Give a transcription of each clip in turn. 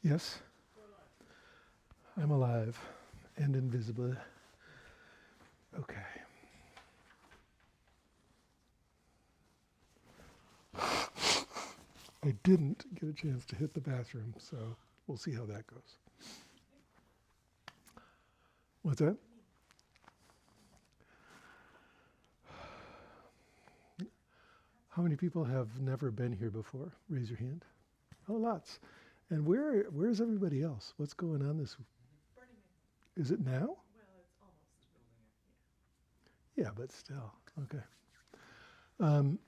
Yes, I'm alive and invisible. Okay. I didn't get a chance to hit the bathroom, so we'll see how that goes. What's that? How many people have never been here before? Raise your hand. Oh, lots. And where's everybody else? What's going on this? Burning Man. Is it now? Well, it's almost building it. Yeah, but still. Okay. Um,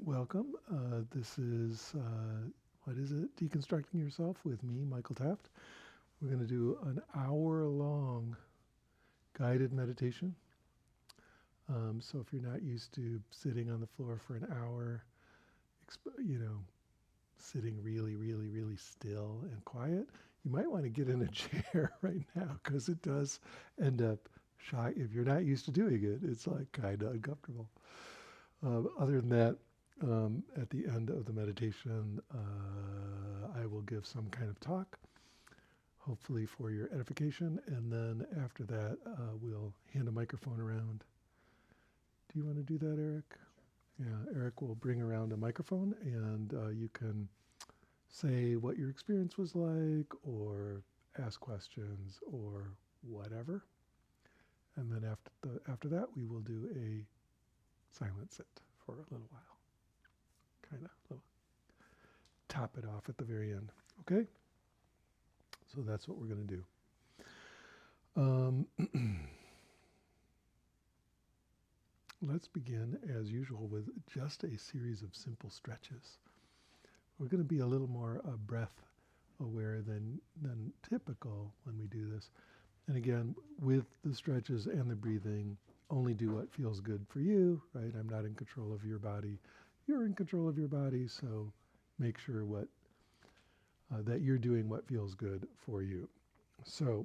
welcome. This is, what is it? Deconstructing Yourself with me, Michael Taft. We're going to do an hour-long guided meditation. So if you're not used to sitting on the floor for an hour, sitting really, really, really still and quiet, you might want to get in a chair right now because it does end up shy. If you're not used to doing it, it's like kind of uncomfortable. Other than that, at the end of the meditation, I will give some kind of talk, hopefully for your edification, and then after that, we'll hand a microphone around. Do you want to do that, Eric? Sure. Yeah, Eric will bring around a microphone, and you can say what your experience was like, or ask questions, or whatever. And then after that, we will do a silent sit for a little while. Kind of top it off at the very end. Okay? So that's what we're going to do. Let's begin, as usual, with just a series of simple stretches. We're going to be a little more breath aware than typical when we do this. And again, with the stretches and the breathing, only do what feels good for you, right? I'm not in control of your body. You're in control of your body, so make sure that you're doing what feels good for you. So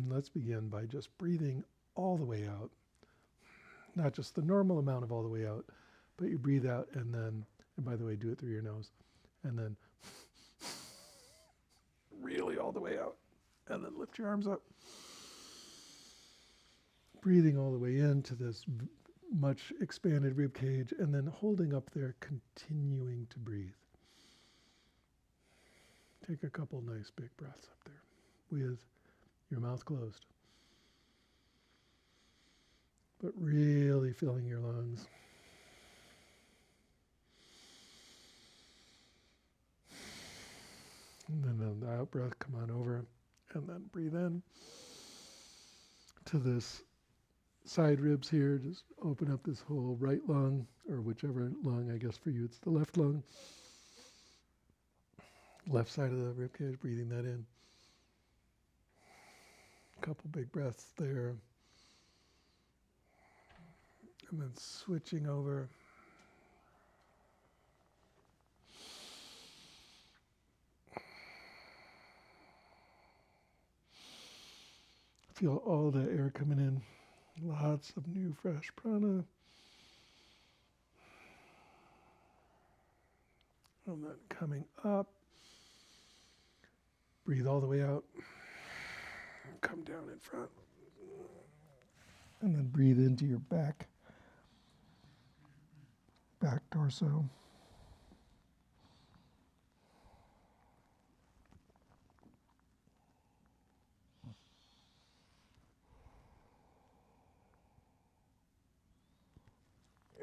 let's begin by just breathing all the way out. Not just the normal amount of all the way out, but you breathe out and then, and by the way, do it through your nose, and then really all the way out, and then lift your arms up. Breathing all the way into this much expanded rib cage, and then holding up there, continuing to breathe. Take a couple nice big breaths up there with your mouth closed, but really filling your lungs. And then on the out breath, come on over, and then breathe in to this side ribs here. Just open up this whole right lung, or whichever lung, I guess for you it's the left lung. Left side of the rib cage, breathing that in. A couple big breaths there. And then switching over. Feel all that air coming in. Lots of new fresh prana. And then coming up. Breathe all the way out. Come down in front. And then breathe into your back torso.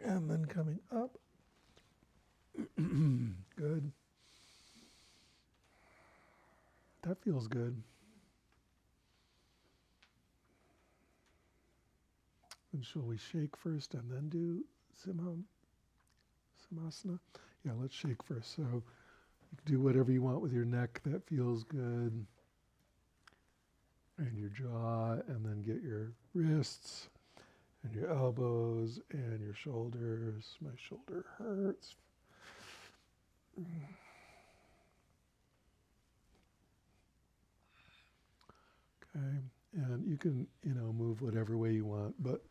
And then coming up. Good. That feels good. And shall we shake first and then do Simasana? Yeah, let's shake first. So you can do whatever you want with your neck that feels good. And your jaw, and then get your wrists and your elbows and your shoulders. My shoulder hurts. Okay, and you can, move whatever way you want, but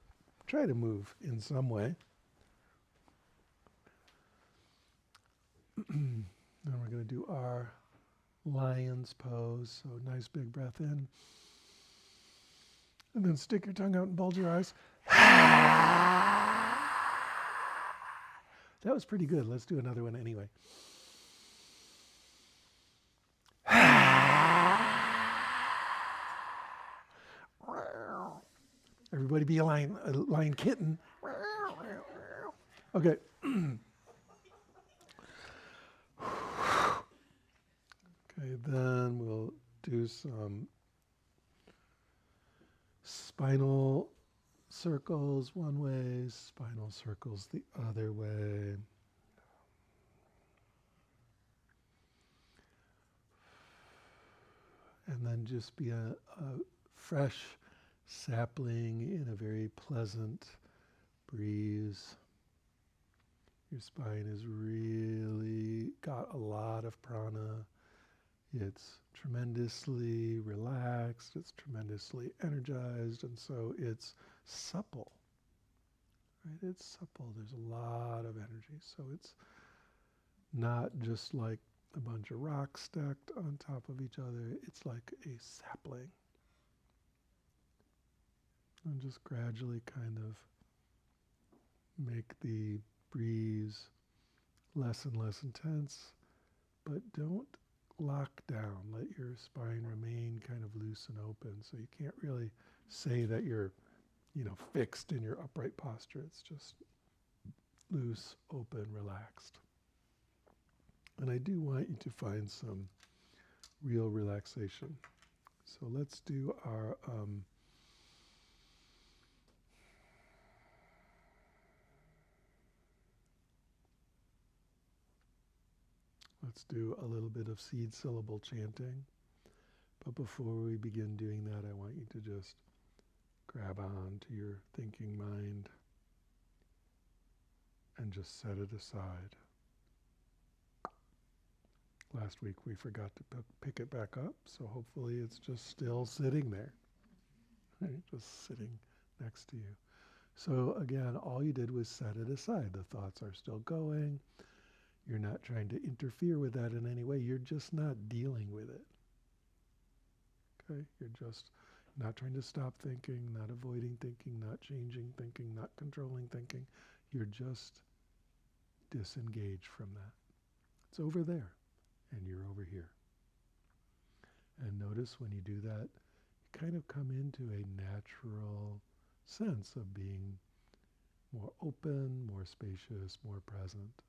try to move in some way. Then we're going to do our lion's pose. So nice big breath in. And then stick your tongue out and bulge your eyes. That was pretty good. Let's do another one anyway. Everybody be a lion kitten. Okay. Okay, then we'll do some spinal circles one way, spinal circles the other way. And then just be a fresh sapling in a very pleasant breeze. Your spine has really got a lot of prana. It's tremendously relaxed, it's tremendously energized, and so it's supple. Right? It's supple. There's a lot of energy. So it's not just like a bunch of rocks stacked on top of each other. It's like a sapling. And just gradually kind of make the breeze less and less intense, but don't lock down. Let your spine remain kind of loose and open. So you can't really say that you're, fixed in your upright posture. It's just loose, open, relaxed. And I do want you to find some real relaxation. So let's do our let's do a little bit of seed syllable chanting. But before we begin doing that, I want you to just grab on to your thinking mind and just set it aside. Last week we forgot to pick it back up, so hopefully it's just still sitting there, right? Just sitting next to you. So again, all you did was set it aside. The thoughts are still going. You're not trying to interfere with that in any way. You're just not dealing with it. Okay? You're just not trying to stop thinking, not avoiding thinking, not changing thinking, not controlling thinking. You're just disengaged from that. It's over there, and you're over here. And notice when you do that, you kind of come into a natural sense of being more open, more spacious, more present.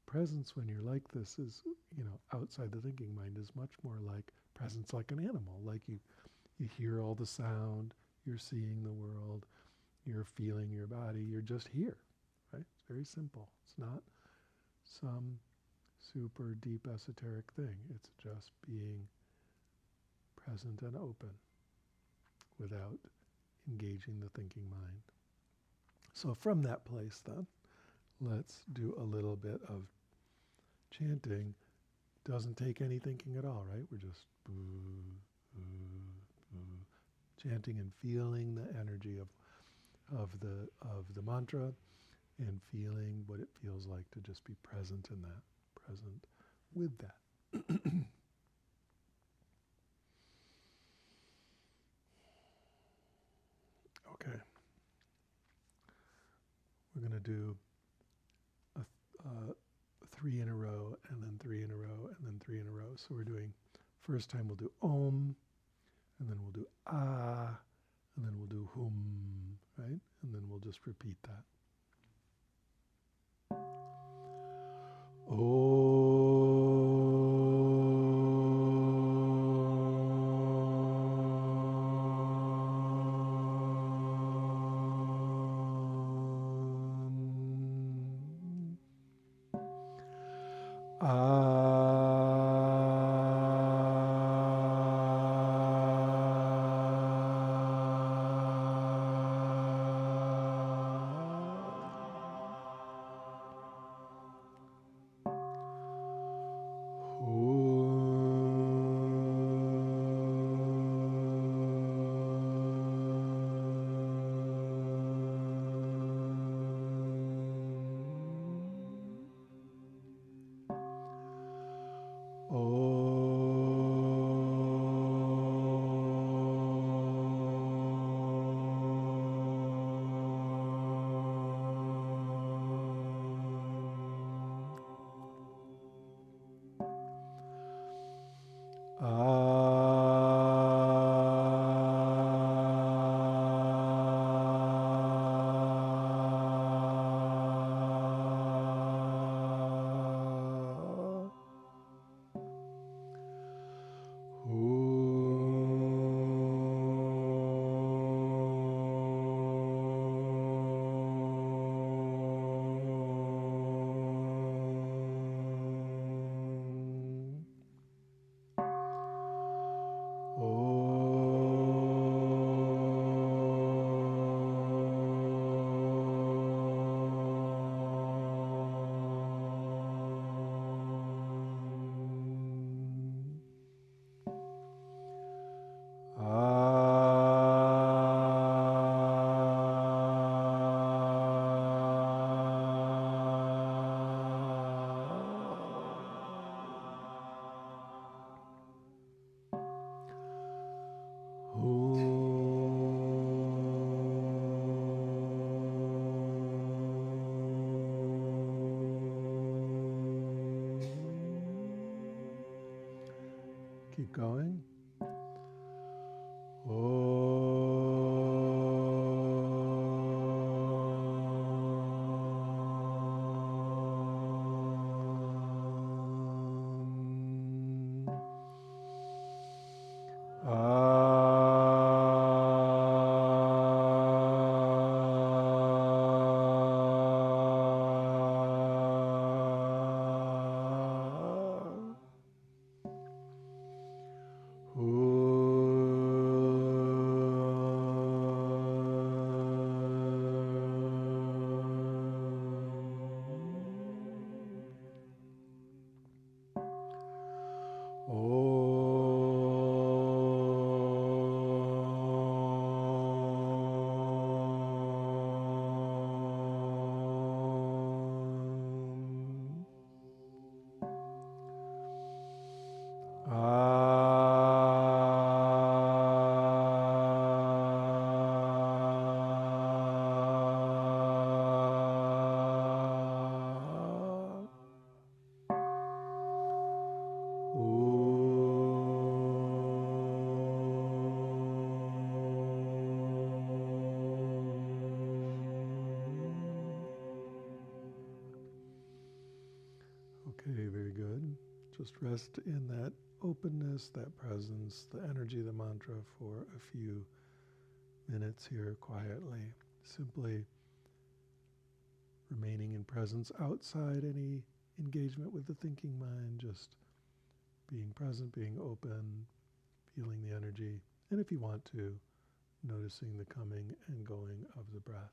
Presence when you're like this is, outside the thinking mind is much more like presence like an animal. Like you hear all the sound, you're seeing the world, you're feeling your body, you're just here, right? It's very simple. It's not some super deep esoteric thing. It's just being present and open without engaging the thinking mind. So from that place then, let's do a little bit of chanting. Doesn't take any thinking at all, right? We're just chanting and feeling the energy of the mantra and feeling what it feels like to just be present in that, present with that. Okay. We're going to do a 3 in a row, and then 3 in a row, and then 3 in a row. So we're doing, first time we'll do Om, and then we'll do Ah, and then we'll do Hum, right? And then we'll just repeat that. Oh. Keep going. Okay, very good. Just rest in that openness, that presence, the energy of the mantra for a few minutes here quietly, simply remaining in presence outside any engagement with the thinking mind, just being present, being open, feeling the energy, and if you want to, noticing the coming and going of the breath.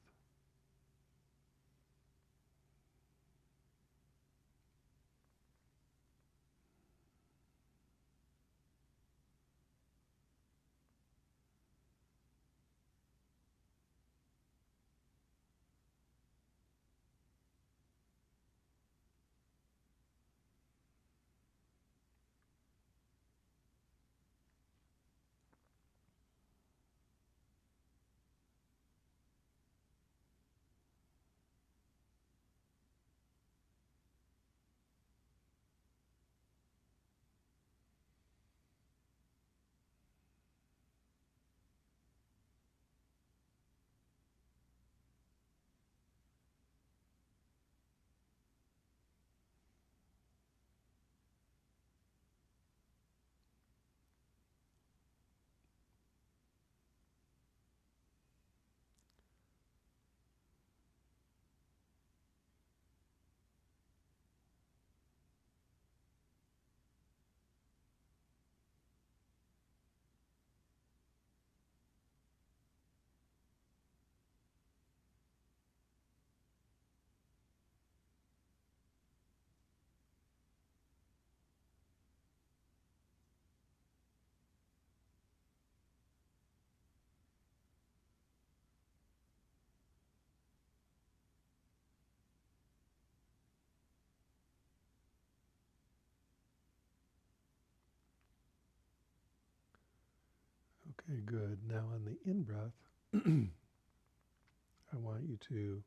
Okay, good. Now on the in-breath, I want you to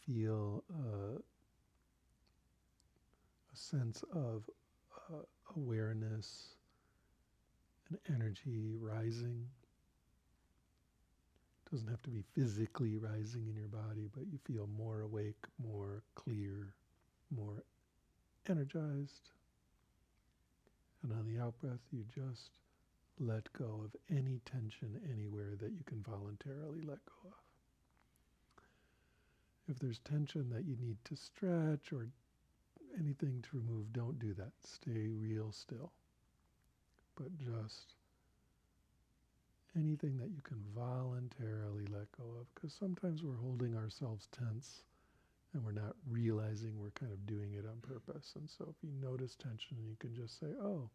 feel a sense of awareness, an energy rising. It doesn't have to be physically rising in your body, but you feel more awake, more clear, more energized. And on the out-breath, you just let go of any tension anywhere that you can voluntarily let go of. If there's tension that you need to stretch or anything to remove, don't do that. Stay real still. But just anything that you can voluntarily let go of, because sometimes we're holding ourselves tense and we're not realizing we're kind of doing it on purpose. And so if you notice tension, you can just say, oh,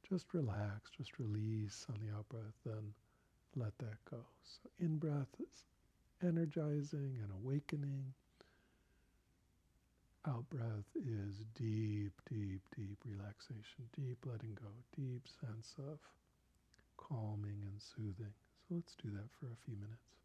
just relax, just release on the out-breath, then let that go. So in-breath is energizing and awakening. Out-breath is deep, deep, deep relaxation, deep letting go, deep sense of calming and soothing. So let's do that for a few minutes.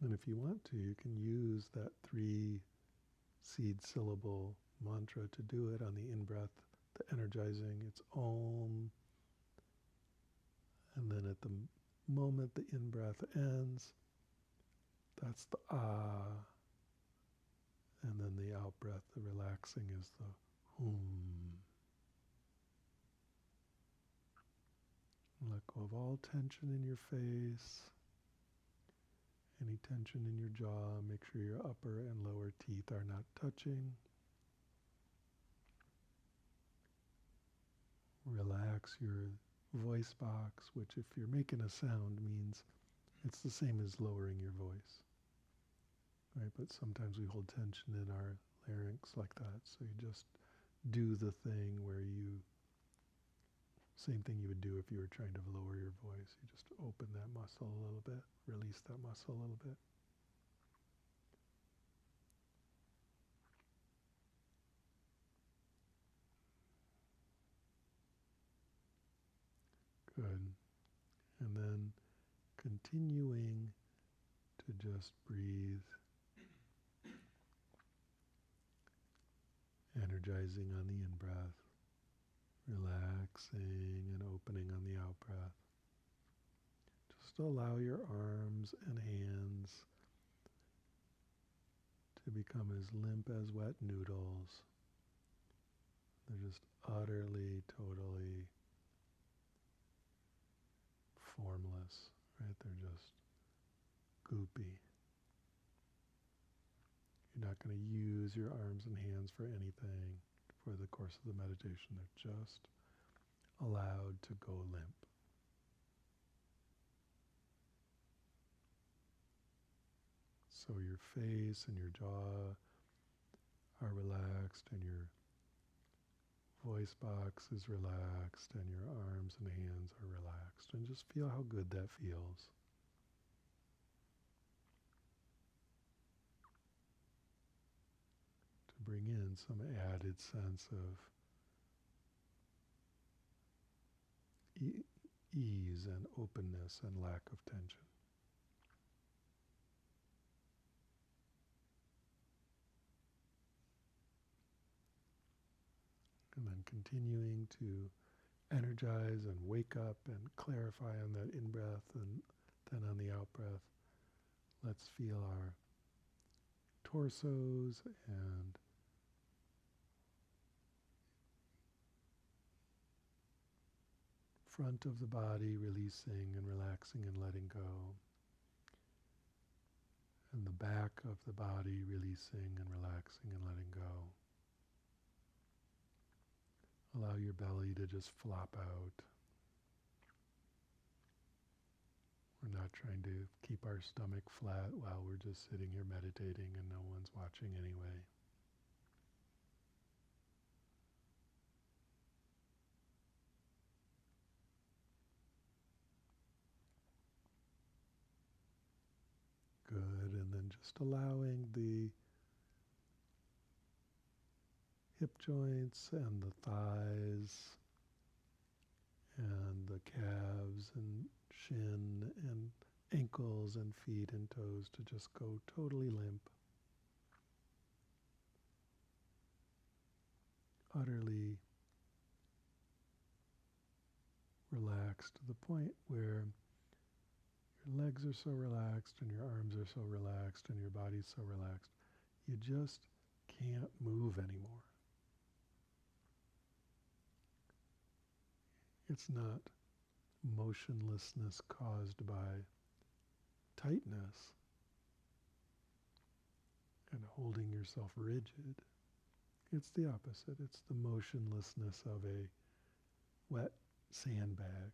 And if you want to, you can use that 3-seed syllable mantra to do it on the in-breath, the energizing. It's Om. And then at the moment the in-breath ends, that's the Ah. And then the out-breath, the relaxing, is the Hum. Let go of all tension in your face, any tension in your jaw. Make sure your upper and lower teeth are not touching. Relax your voice box, which if you're making a sound means it's the same as lowering your voice. Right? But sometimes we hold tension in our larynx like that. So you just do the thing where you, same thing you would do if you were trying to lower your voice. You just open that muscle a little bit, release that muscle a little bit. Good. And then continuing to just breathe, energizing on the in-breath, relaxing and opening on the out-breath. Just allow your arms and hands to become as limp as wet noodles. They're just utterly, totally formless, right? They're just goopy. You're not going to use your arms and hands for anything for the course of the meditation. They're just allowed to go limp. So your face and your jaw are relaxed, and your voice box is relaxed, and your arms and hands are relaxed. And just feel how good that feels. To bring in some added sense of ease and openness and lack of tension. And then continuing to energize and wake up and clarify on that in-breath, and then on the out-breath, let's feel our torsos and front of the body releasing and relaxing and letting go, and the back of the body releasing and relaxing and letting go. Allow your belly to just flop out. We're not trying to keep our stomach flat while we're just sitting here meditating and no one's watching anyway. Good, and then just allowing the hip joints and the thighs and the calves and shin and ankles and feet and toes to just go totally limp. utterly relaxed to the point where your legs are so relaxed and your arms are so relaxed and your body's so relaxed, you just can't move anymore. It's not motionlessness caused by tightness and holding yourself rigid. It's the opposite. It's the motionlessness of a wet sandbag.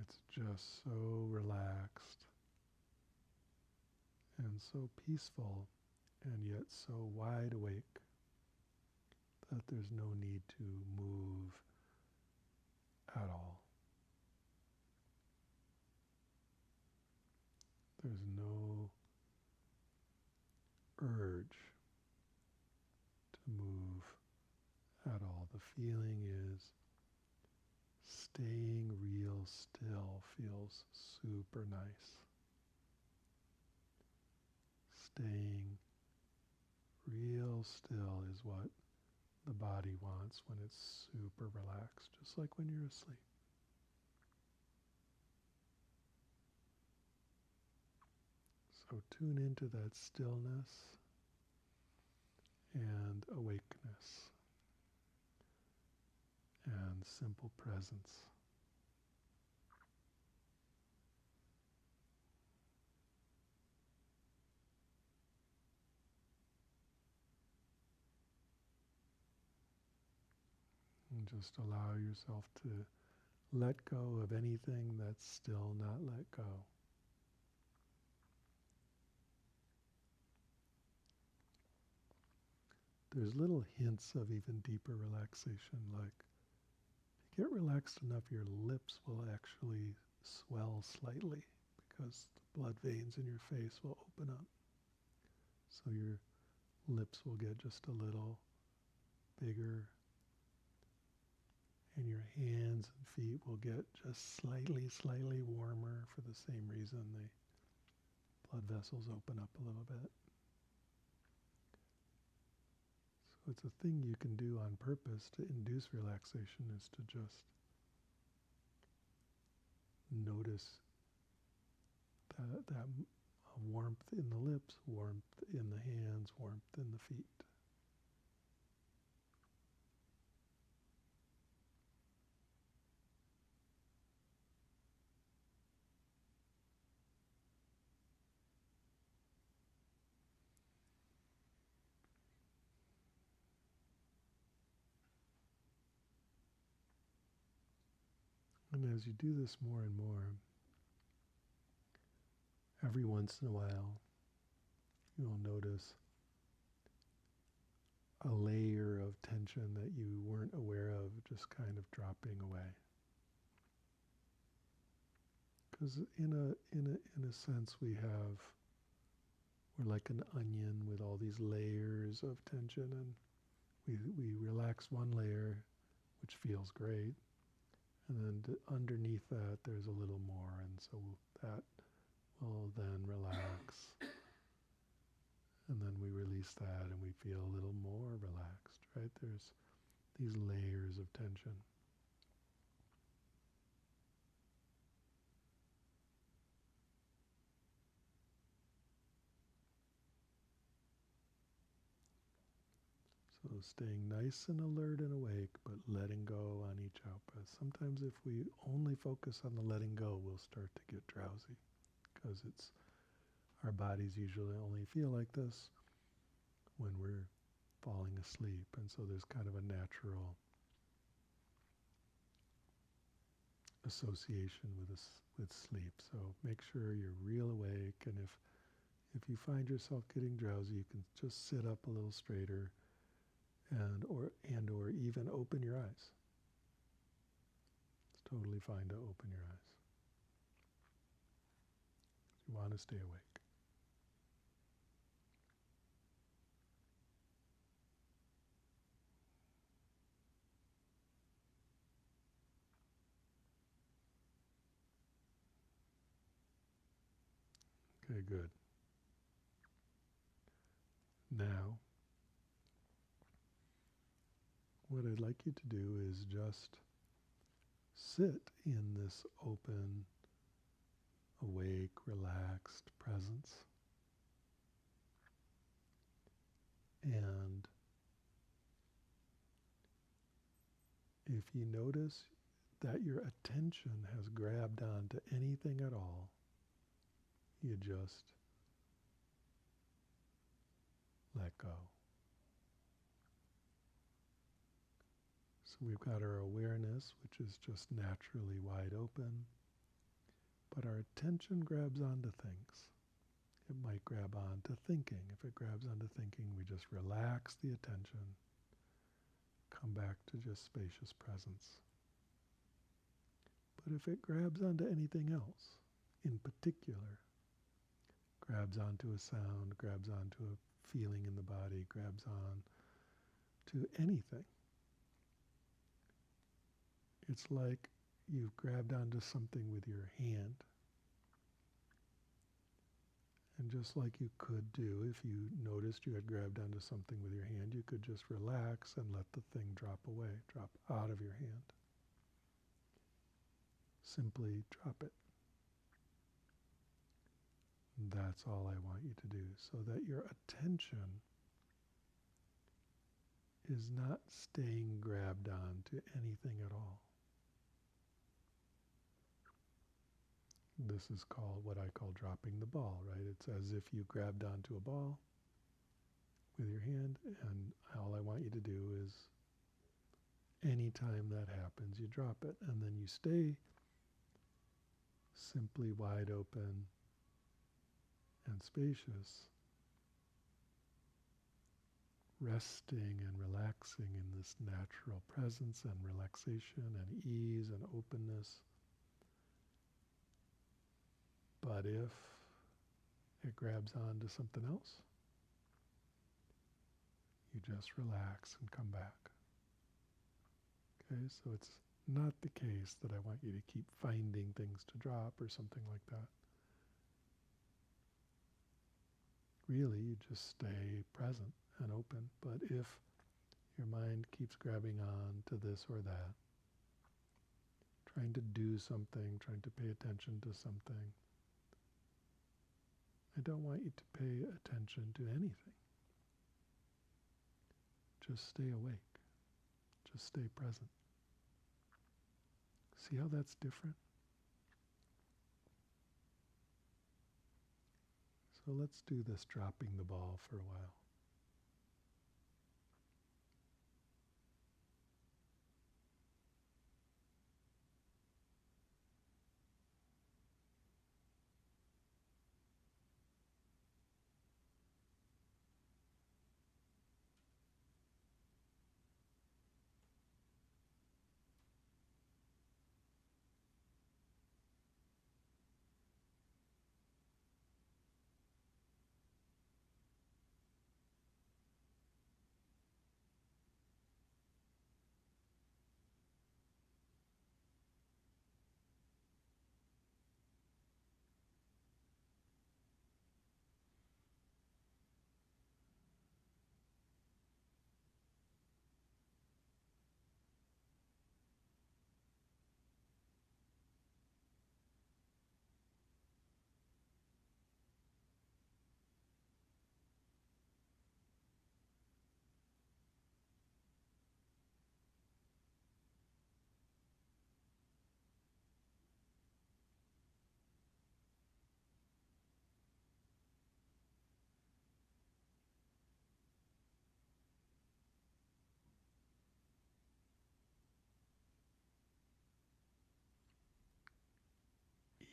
It's just so relaxed and so peaceful and yet so wide awake that there's no need to move at all. There's no urge to move at all. The feeling is staying real still feels super nice. Staying real still is what the body wants when it's super relaxed, just like when you're asleep. So tune into that stillness and awakeness and simple presence. And just allow yourself to let go of anything that's still not let go. There's little hints of even deeper relaxation, like if you get relaxed enough, your lips will actually swell slightly because the blood veins in your face will open up. So your lips will get just a little bigger, and your hands and feet will get just slightly warmer for the same reason the blood vessels open up a little bit. So it's a thing you can do on purpose to induce relaxation, is to just notice that warmth in the lips, warmth in the hands, warmth in the feet. And as you do this more and more, every once in a while, you'll notice a layer of tension that you weren't aware of just kind of dropping away. Because in a sense we're like an onion with all these layers of tension, and we relax one layer, which feels great, and then underneath that there's a little more, and so that will then relax, and then we release that and we feel a little more relaxed, right? There's these layers of tension. So staying nice and alert and awake, but letting go on each out-breath. Sometimes if we only focus on the letting go, we'll start to get drowsy, because our bodies usually only feel like this when we're falling asleep, and so there's kind of a natural association with sleep. So make sure you're real awake, and if you find yourself getting drowsy, you can just sit up a little straighter and or even open your eyes. It's totally fine to open your eyes. You want to stay awake. Okay, good. Now, what I'd like you to do is just sit in this open, awake, relaxed presence. And if you notice that your attention has grabbed onto anything at all, you just let go. So we've got our awareness, which is just naturally wide open, but our attention grabs onto things. It might grab onto thinking. If it grabs onto thinking, we just relax the attention, come back to just spacious presence. But if it grabs onto anything else, in particular, grabs onto a sound, grabs onto a feeling in the body, grabs on to anything, it's like you've grabbed onto something with your hand. And just like you could do if you noticed you had grabbed onto something with your hand, you could just relax and let the thing drop away, drop out of your hand. Simply drop it. And that's all I want you to do, so that your attention is not staying grabbed on to anything at all. This is called what I call dropping the ball, right? It's as if you grabbed onto a ball with your hand, and all I want you to do is anytime that happens, you drop it, and then you stay simply wide open and spacious, resting and relaxing in this natural presence and relaxation and ease and openness. But if it grabs onto something else, you just relax and come back. Okay, so it's not the case that I want you to keep finding things to drop or something like that. Really, you just stay present and open. But if your mind keeps grabbing on to this or that, trying to do something, trying to pay attention to something, I don't want you to pay attention to anything. Just stay awake. Just stay present. See how that's different? So let's do this dropping the ball for a while.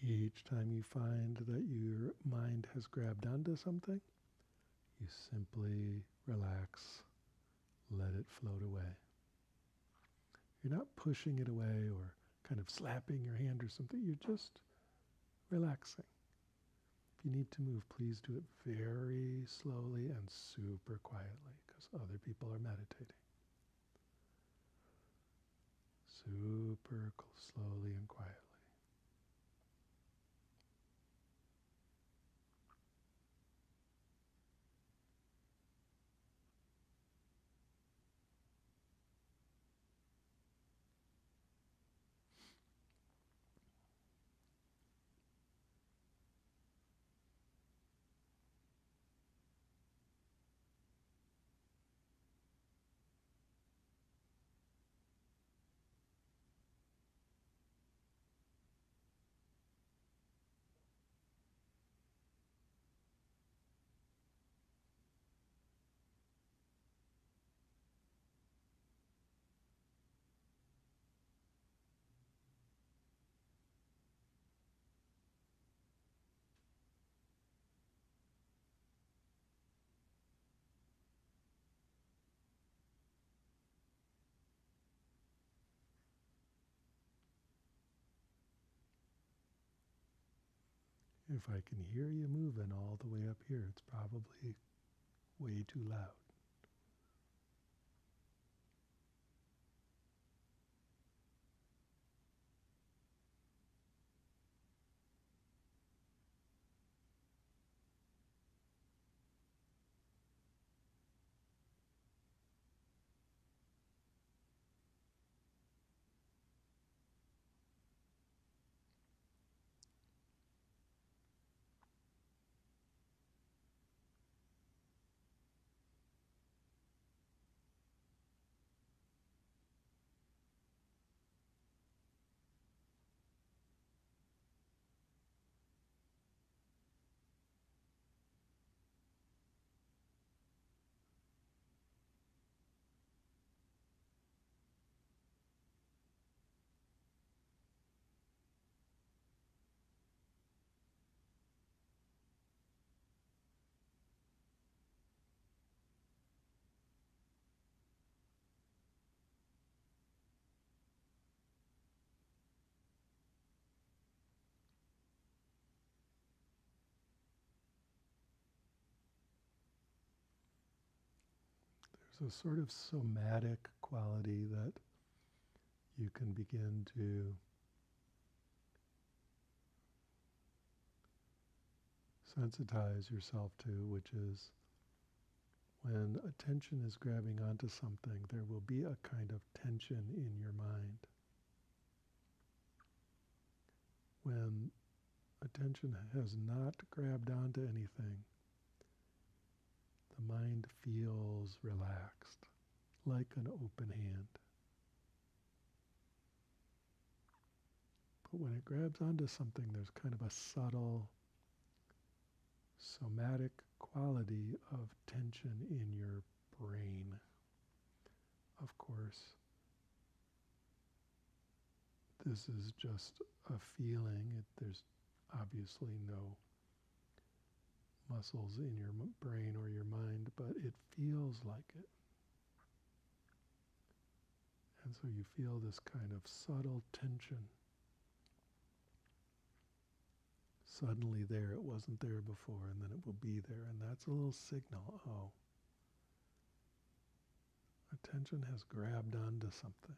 Each time you find that your mind has grabbed onto something, you simply relax, let it float away. You're not pushing it away or kind of slapping your hand or something. You're just relaxing. If you need to move, please do it very slowly and super quietly, because other people are meditating. Super slowly and quietly. If I can hear you moving all the way up here, it's probably way too loud. There's a sort of somatic quality that you can begin to sensitize yourself to, which is when attention is grabbing onto something, there will be a kind of tension in your mind. When attention has not grabbed onto anything, the mind feels relaxed, like an open hand. But when it grabs onto something, there's kind of a subtle somatic quality of tension in your brain. Of course, this is just a feeling. There's obviously no muscles in your brain or your mind, but it feels like it. And so you feel this kind of subtle tension. Suddenly there, it wasn't there before, and then it will be there, and that's a little signal. Oh, attention has grabbed onto something.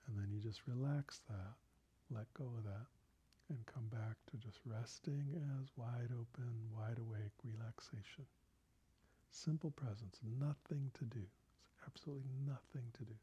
And then you just relax that, let go of that, and come back to just resting as wide open, wide awake relaxation. Simple presence, nothing to do. It's absolutely nothing to do.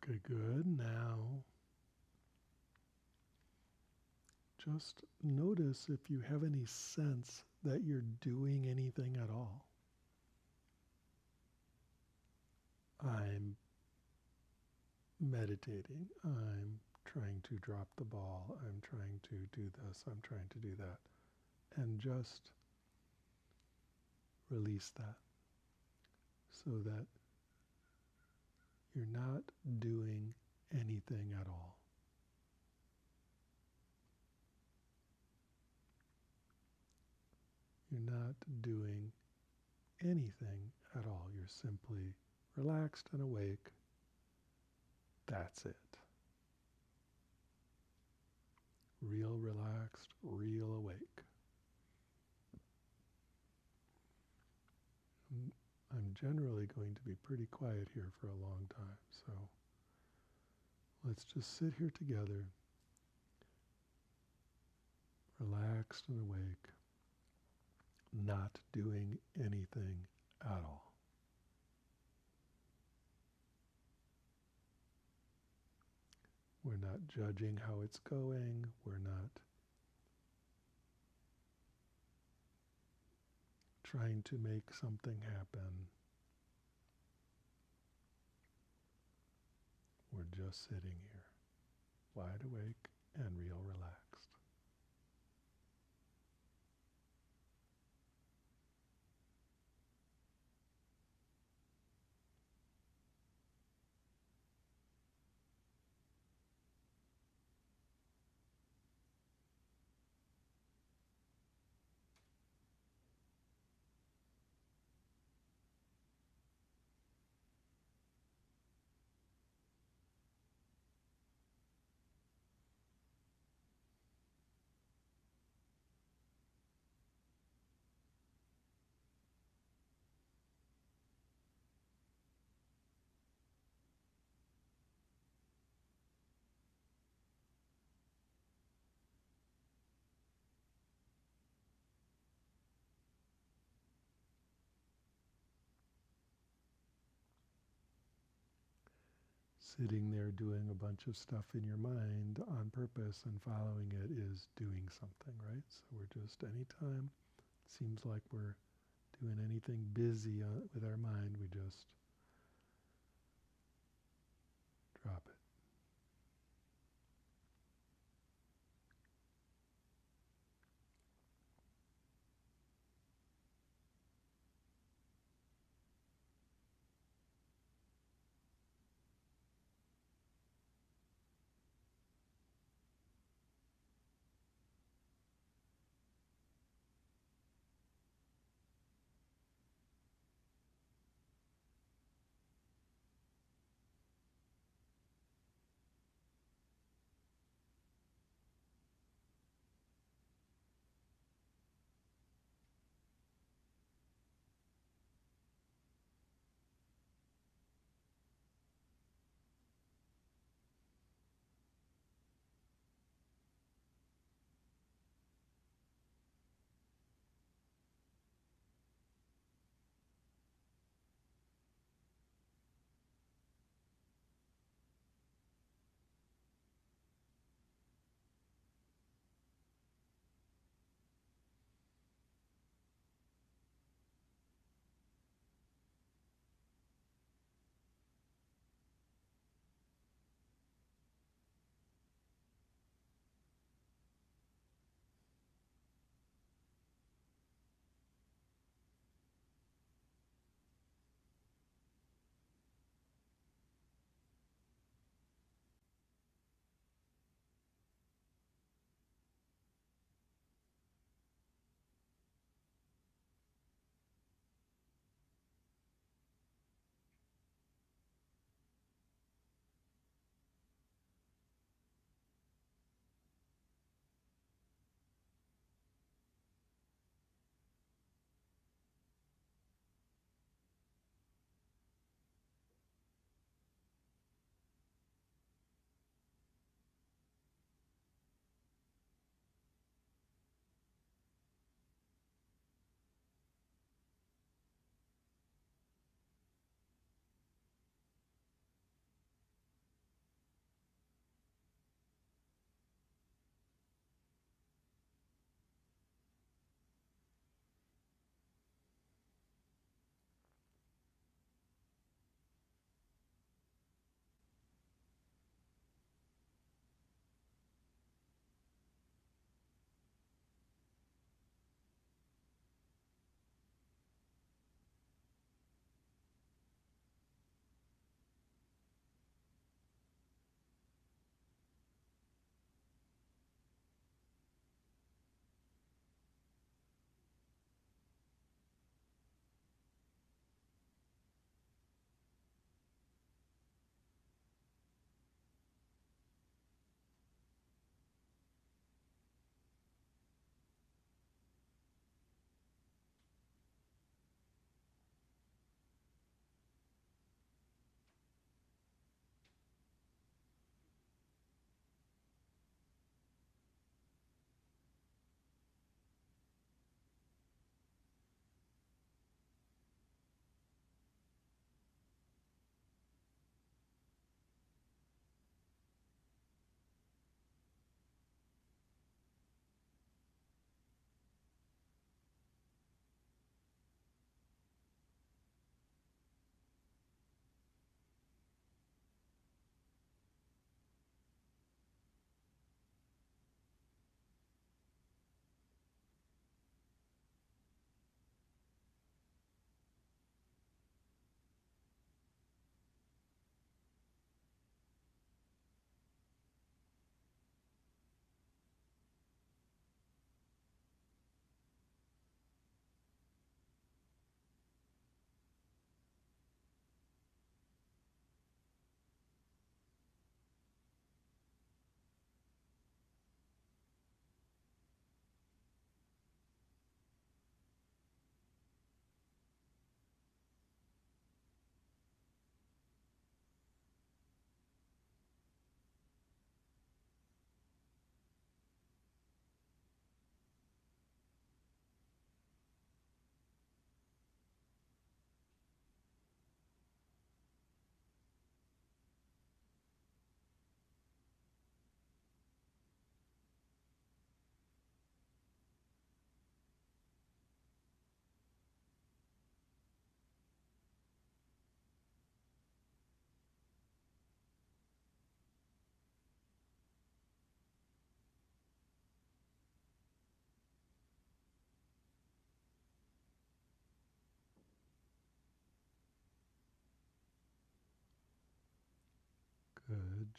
Okay, good. Now, just notice if you have any sense that you're doing anything at all. I'm meditating. I'm trying to drop the ball. I'm trying to do this. I'm trying to do that. And just release that so that you're not doing anything at all. You're not doing anything at all. You're simply relaxed and awake. That's it. Real relaxed, real awake. I'm generally going to be pretty quiet here for a long time, so let's just sit here together, relaxed and awake, not doing anything at all. We're not judging how it's going. We're not trying to make something happen. We're just sitting here, wide awake and real relaxed. Sitting there doing a bunch of stuff in your mind on purpose and following it is doing something, right? So we're just, anytime it seems like we're doing anything busy with our mind, we just drop it.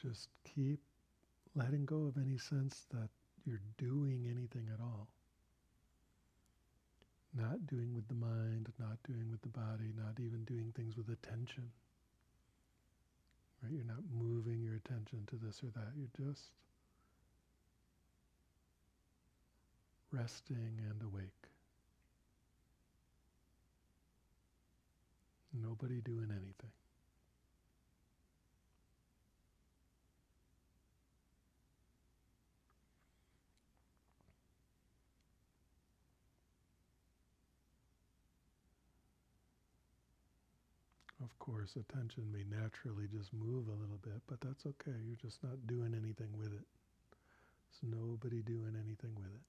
just keep letting go of any sense that you're doing anything at all. Not doing with the mind, not doing with the body, not even doing things with attention. Right? You're not moving your attention to this or that. You're just resting and awake. Nobody doing anything. Of course, attention may naturally just move a little bit, but that's okay. You're just not doing anything with it. There's nobody doing anything with it.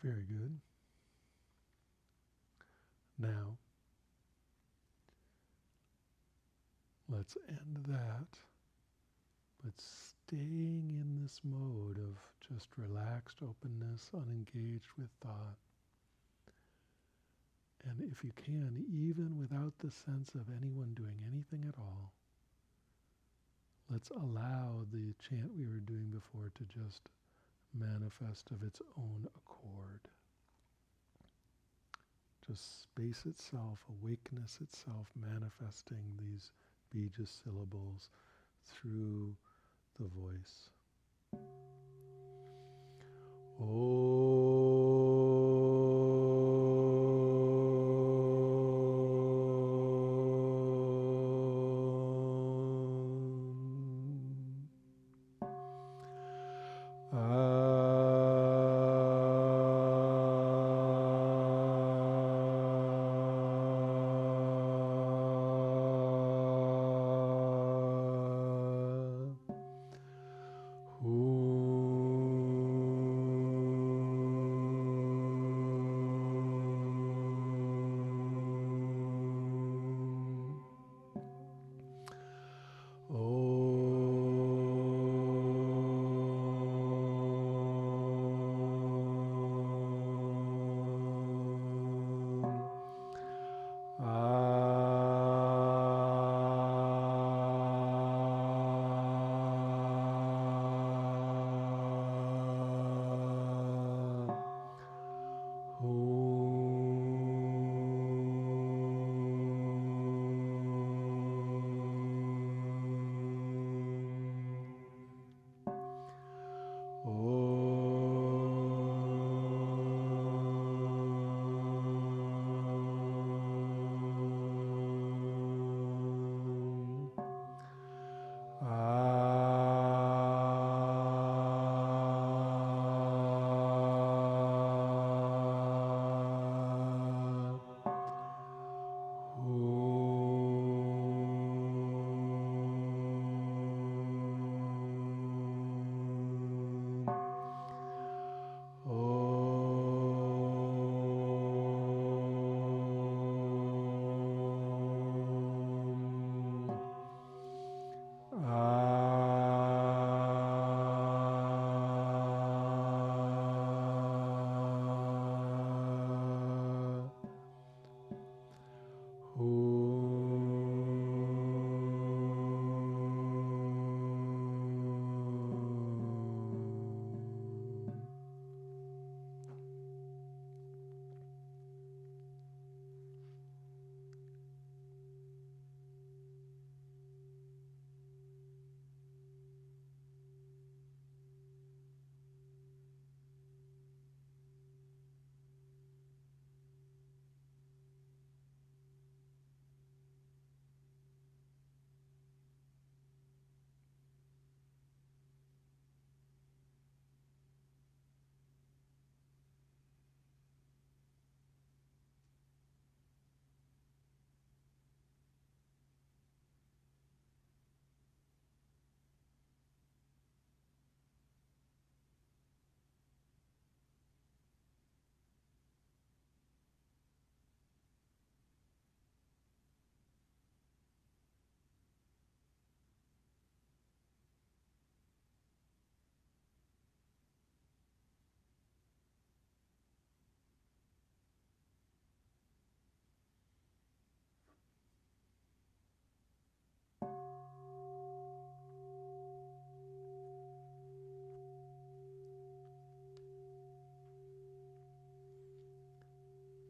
Very good. Now, let's end that, but staying in this mode of just relaxed openness, unengaged with thought. And if you can, even without the sense of anyone doing anything at all, let's allow the chant we were doing before to just manifest of its own accord. Just space itself, awakeness itself, manifesting these bija syllables through the voice.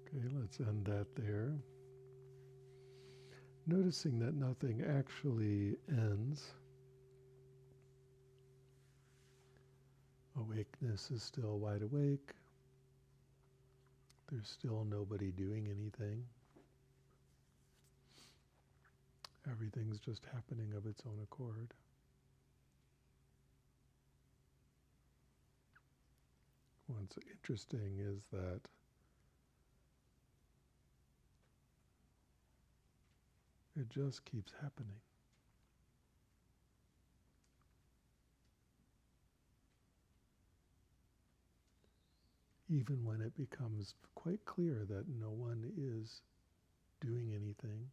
Okay, let's end that there. Noticing that nothing actually ends. Awakeness is still wide awake. There's still nobody doing anything. Everything's just happening of its own accord. What's interesting is that it just keeps happening. even when it becomes quite clear that no one is doing anything,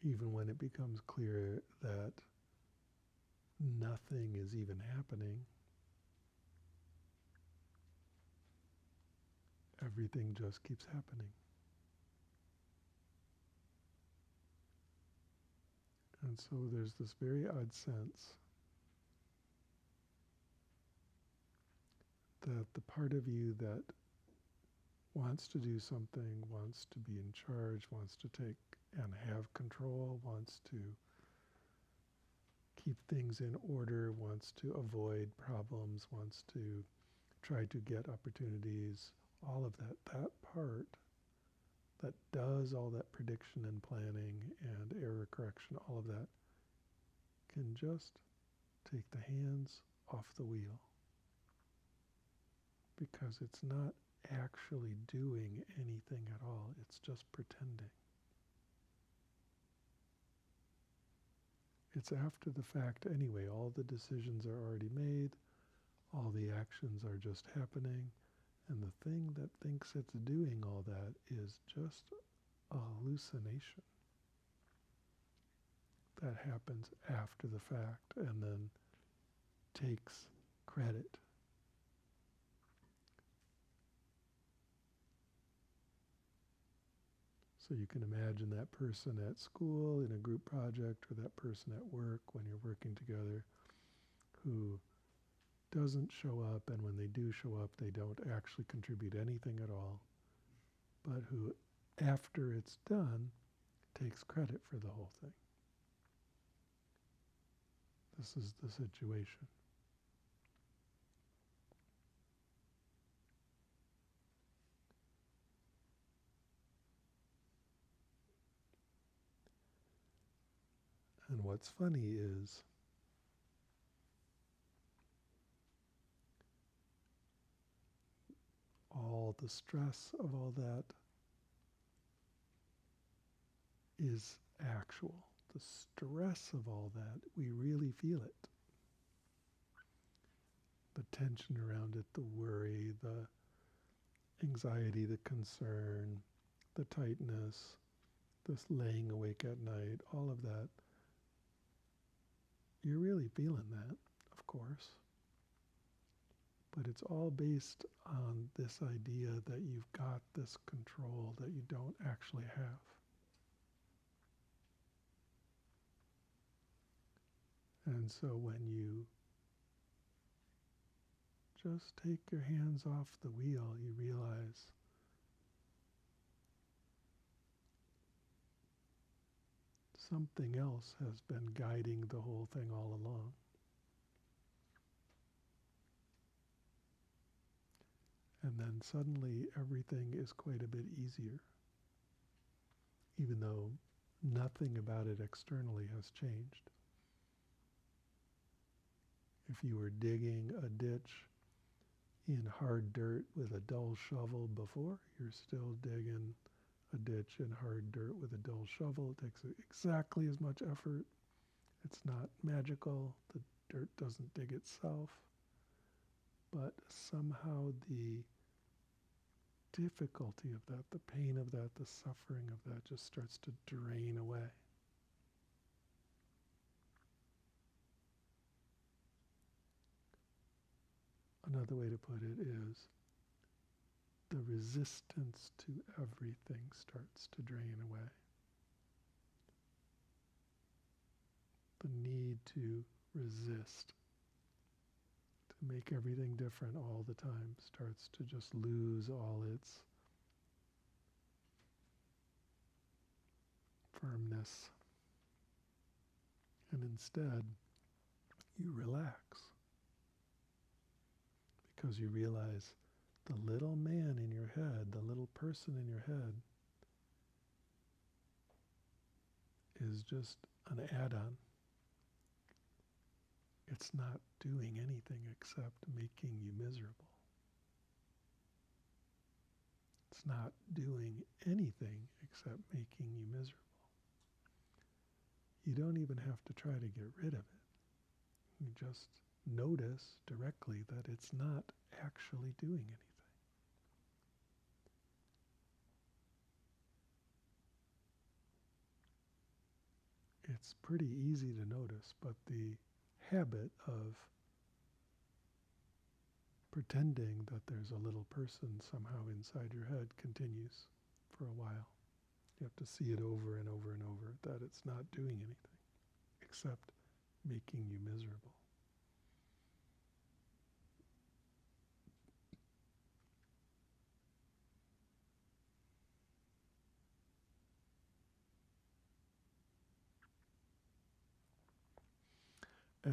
even when it becomes clear that nothing is even happening, everything just keeps happening. And so there's this very odd sense that the part of you that wants to do something, wants to be in charge, wants to take and have control, wants to keep things in order, wants to avoid problems, wants to try to get opportunities, all of that, that part that does all that prediction and planning and error correction, all of that, can just take the hands off the wheel, because it's not actually doing anything at all. It's just pretending. It's after the fact anyway. All the decisions are already made. All the actions are just happening. And the thing that thinks it's doing all that is just a hallucination that happens after the fact and then takes credit. So you can imagine that person at school in a group project, or that person at work when you're working together, who doesn't show up, and when they do show up, they don't actually contribute anything at all, but who, after it's done, takes credit for the whole thing. This is the situation. And what's funny is all the stress of all that is actual. The stress of all that, we really feel it. The tension around it, the worry, the anxiety, the concern, the tightness, this laying awake at night, all of that. You're really feeling that, of course. But it's all based on this idea that you've got this control that you don't actually have. And so when you just take your hands off the wheel, you realize something else has been guiding the whole thing all along. And then suddenly everything is quite a bit easier, even though nothing about it externally has changed. If you were digging a ditch in hard dirt with a dull shovel before, you're still digging a ditch in hard dirt with a dull shovel. It takes exactly as much effort. It's not magical. The dirt doesn't dig itself. But somehow the difficulty of that, the pain of that, the suffering of that just starts to drain away. Another way to put it is the resistance to everything starts to drain away. The need to resist, to make everything different all the time, starts to just lose all its firmness. And instead, you relax. Because you realize the little man in your head, the little person in your head, is just an add-on. It's not doing anything except making you miserable. It's not doing anything except making you miserable. You don't even have to try to get rid of it. You just notice directly that it's not actually doing anything. It's pretty easy to notice, but the habit of pretending that there's a little person somehow inside your head continues for a while. You have to see it over and over and over that it's not doing anything except making you miserable.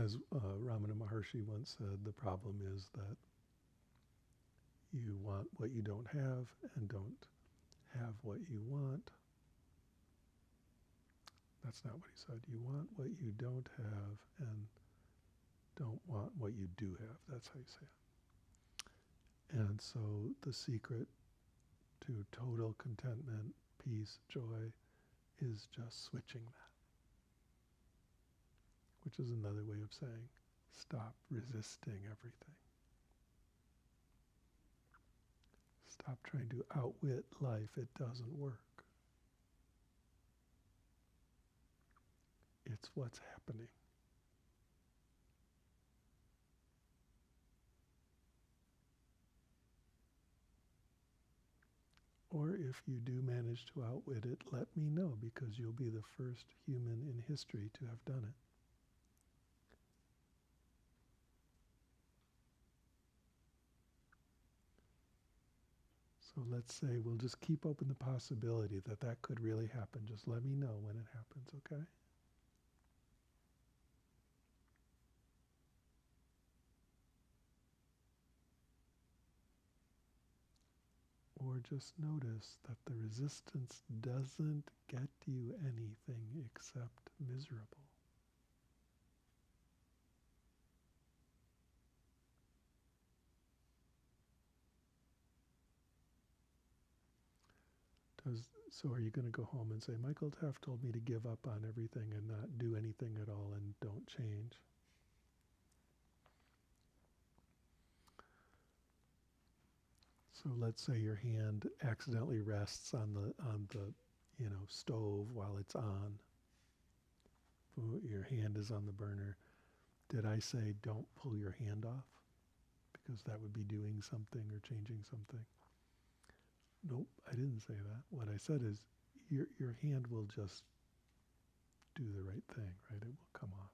As Ramana Maharshi once said, the problem is that you want what you don't have and don't have what you want. That's not what he said. You want what you don't have and don't want what you do have. That's how you say it. And so the secret to total contentment, peace, joy is just switching that, which is another way of saying stop resisting everything. Stop trying to outwit life. It doesn't work. It's what's happening. Or if you do manage to outwit it, let me know, because you'll be the first human in history to have done it. So let's say we'll just keep open the possibility that that could really happen. Just let me know when it happens, okay? Or just notice that the resistance doesn't get you anything except miserable. So are you going to go home and say, Michael Taft told me to give up on everything and not do anything at all and don't change? So let's say your hand accidentally rests on the stove while it's on. Your hand is on the burner. Did I say don't pull your hand off? Because that would be doing something or changing something. Nope, I didn't say that. What I said is your hand will just do the right thing, right? It will come off.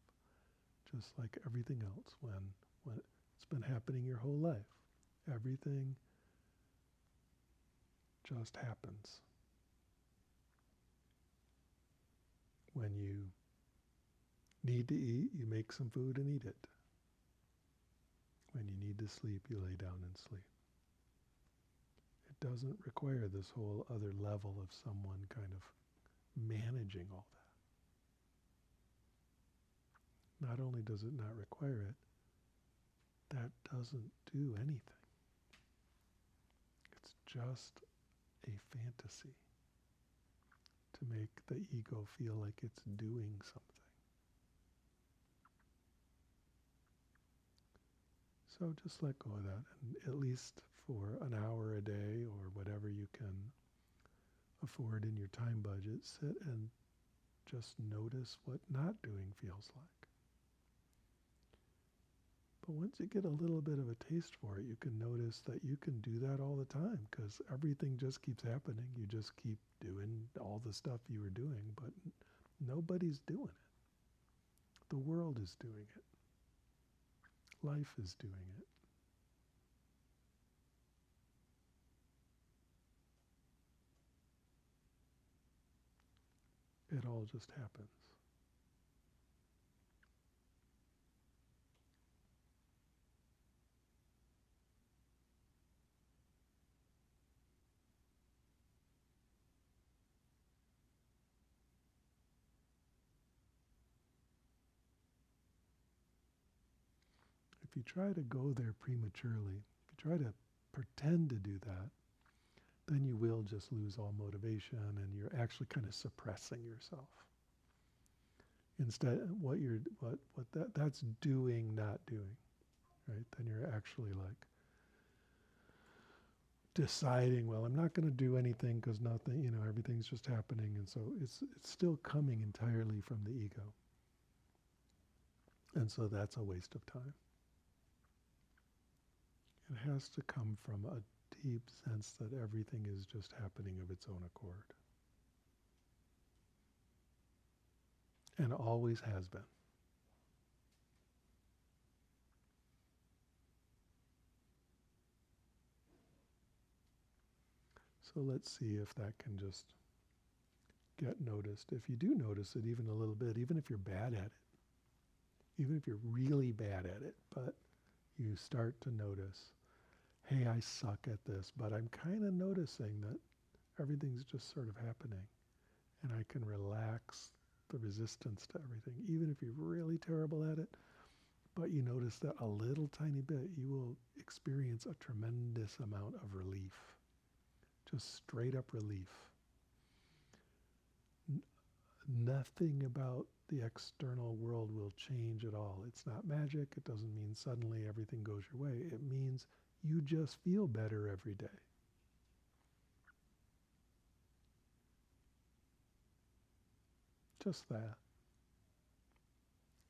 Just like everything else when it's been happening your whole life. Everything just happens. When you need to eat, you make some food and eat it. When you need to sleep, you lay down and sleep. It doesn't require this whole other level of someone kind of managing all that. Not only does it not require it, that doesn't do anything. It's just a fantasy to make the ego feel like it's doing something. So just let go of that, and at least for an hour a day or whatever you can afford in your time budget, sit and just notice what not doing feels like. But once you get a little bit of a taste for it, you can notice that you can do that all the time, because everything just keeps happening. You just keep doing all the stuff you were doing, but nobody's doing it. The world is doing it. Life is doing it. It all just happens. If you try to go there prematurely, if you try to pretend to do that, then you will just lose all motivation and you're actually kind of suppressing yourself. Instead, that's doing, not doing. right? Then you're actually like deciding, well, I'm not going to do anything because nothing, everything's just happening. And so it's still coming entirely from the ego. And so that's a waste of time. It has to come from a deep sense that everything is just happening of its own accord. And always has been. So let's see if that can just get noticed. If you do notice it even a little bit, even if you're bad at it, even if you're really bad at it, but you start to notice, hey, I suck at this, but I'm kind of noticing that everything's just sort of happening. And I can relax the resistance to everything, even if you're really terrible at it. But you notice that a little tiny bit, you will experience a tremendous amount of relief. Just straight up relief. Nothing about the external world will change at all. It's not magic. It doesn't mean suddenly everything goes your way. It means you just feel better every day. Just that.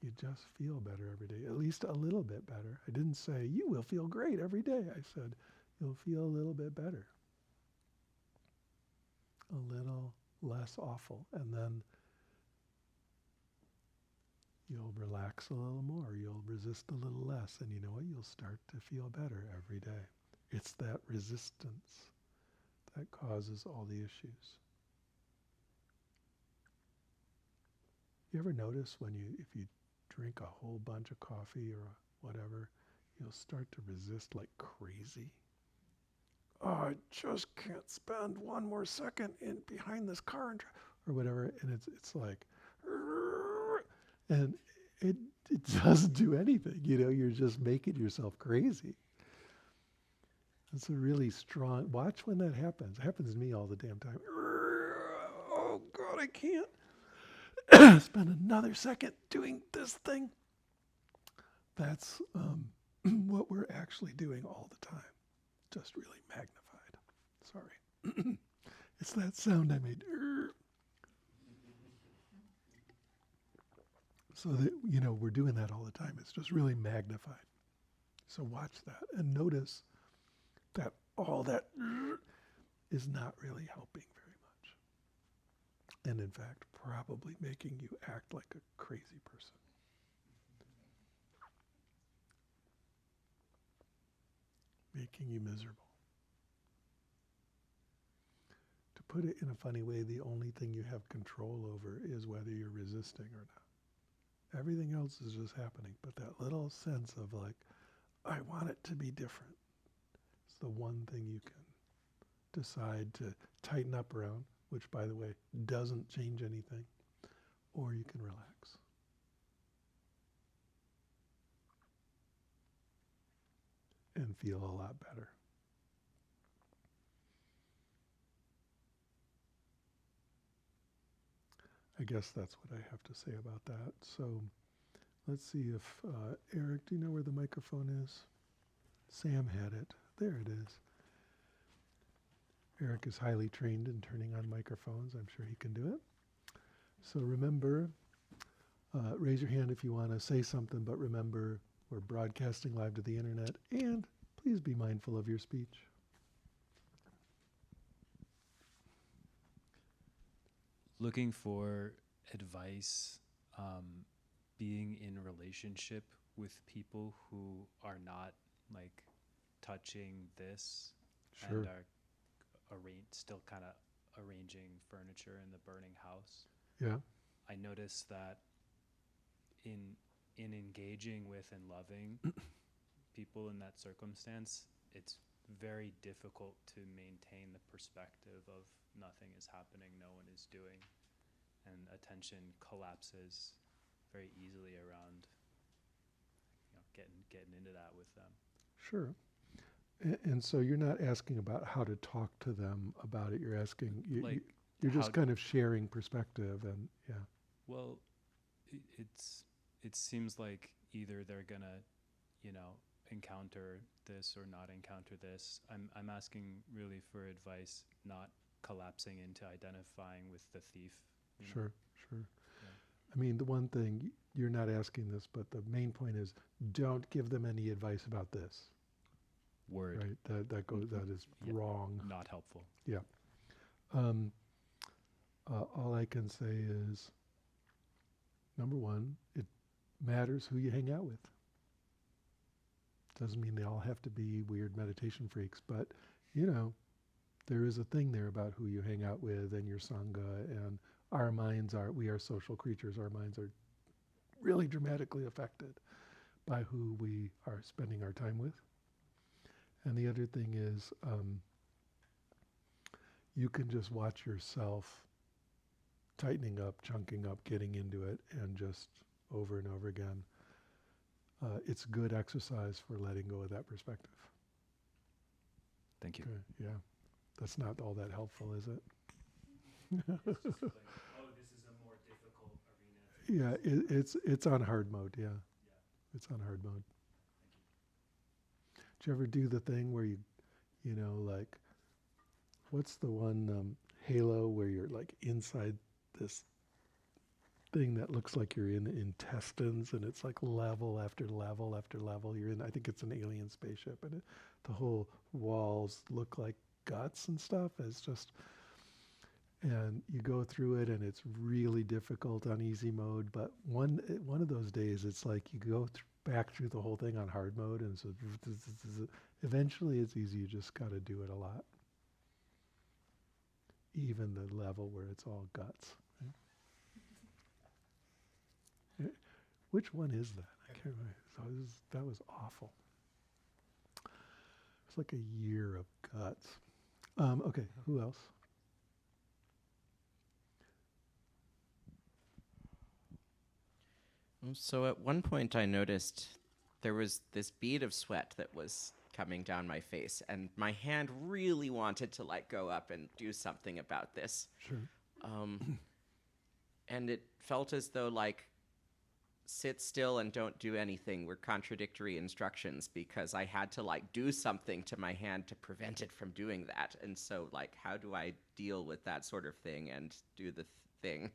You just feel better every day, at least a little bit better. I didn't say you will feel great every day. I said you'll feel a little bit better. A little less awful. And then you'll relax a little more. You'll resist a little less. And you know what? You'll start to feel better every day. It's that resistance that causes all the issues. You ever notice if you drink a whole bunch of coffee or whatever, you'll start to resist like crazy? Oh, I just can't spend one more second in behind this car or whatever. And it's like, and it doesn't do anything. You're just making yourself crazy. It's a really strong, watch when that happens. It happens to me all the damn time. Oh God, I can't spend another second doing this thing. That's what we're actually doing all the time. Just really magnified. Sorry. It's that sound I made. So that, we're doing that all the time. It's just really magnified. So watch that and notice that all that is not really helping very much. And in fact, probably making you act like a crazy person. Making you miserable. To put it in a funny way, the only thing you have control over is whether you're resisting or not. Everything else is just happening, but that little sense of like, I want it to be different. It's the one thing you can decide to tighten up around, which, by the way, doesn't change anything, or you can relax. And feel a lot better. I guess that's what I have to say about that. So let's see if, Eric, do you know where the microphone is? Sam had it. There it is. Eric is highly trained in turning on microphones. I'm sure he can do it. So remember, raise your hand if you want to say something, but remember, we're broadcasting live to the internet, and please be mindful of your speech. Looking for advice, being in relationship with people who are not like touching this Sure. and are still kind of arranging furniture in the burning house. Yeah. I noticed that in engaging with and loving people in that circumstance, it's very difficult to maintain the perspective of nothing is happening, no one is doing, and attention collapses very easily around getting into that with them. Sure. And so you're not asking about how to talk to them about it. You're asking, you're just kind of sharing perspective, and yeah. Well, it seems like either they're gonna, encounter this or not encounter this. I'm asking really for advice, not collapsing into identifying with the thief. you know? Sure, sure. Yeah. I mean, the one thing, you're not asking this, but the main point is, don't give them any advice about this, Word. right? That is Yeah. wrong. Not helpful. Yeah. All I can say is, number one, it matters who you hang out with. Doesn't mean they all have to be weird meditation freaks, but, you know, there is a thing there about who you hang out with and your sangha, and our minds are, we are social creatures. Our minds are really dramatically affected by who we are spending our time with. And the other thing is, you can just watch yourself tightening up, chunking up, getting into it, and just over and over again. It's good exercise for letting go of that perspective. Thank you. Okay, yeah. That's not all that helpful, is it? It's just like, oh, this is a more difficult arena. Yeah, it's on hard mode, yeah. It's on hard mode. Thank you. Did you ever do the thing where you know, like, what's the one Halo where you're like inside this thing that looks like you're in intestines, and it's like level after level after level. You're in, I think it's an alien spaceship, and the whole walls look like guts and stuff. It's just, and you go through it, and it's really difficult on easy mode. But one of those days, it's like you go back through the whole thing on hard mode, and so eventually it's easy. You just got to do it a lot, even the level where it's all guts. Right? Which one is that? I can't remember. So that was awful. It's like a year of guts. Okay, who else? So at one point I noticed there was this bead of sweat that was coming down my face, and my hand really wanted to like go up and do something about this. Sure. And it felt as though like sit still and don't do anything were contradictory instructions, because I had to like do something to my hand to prevent it from doing that. And so like, how do I deal with that sort of thing and do the thing?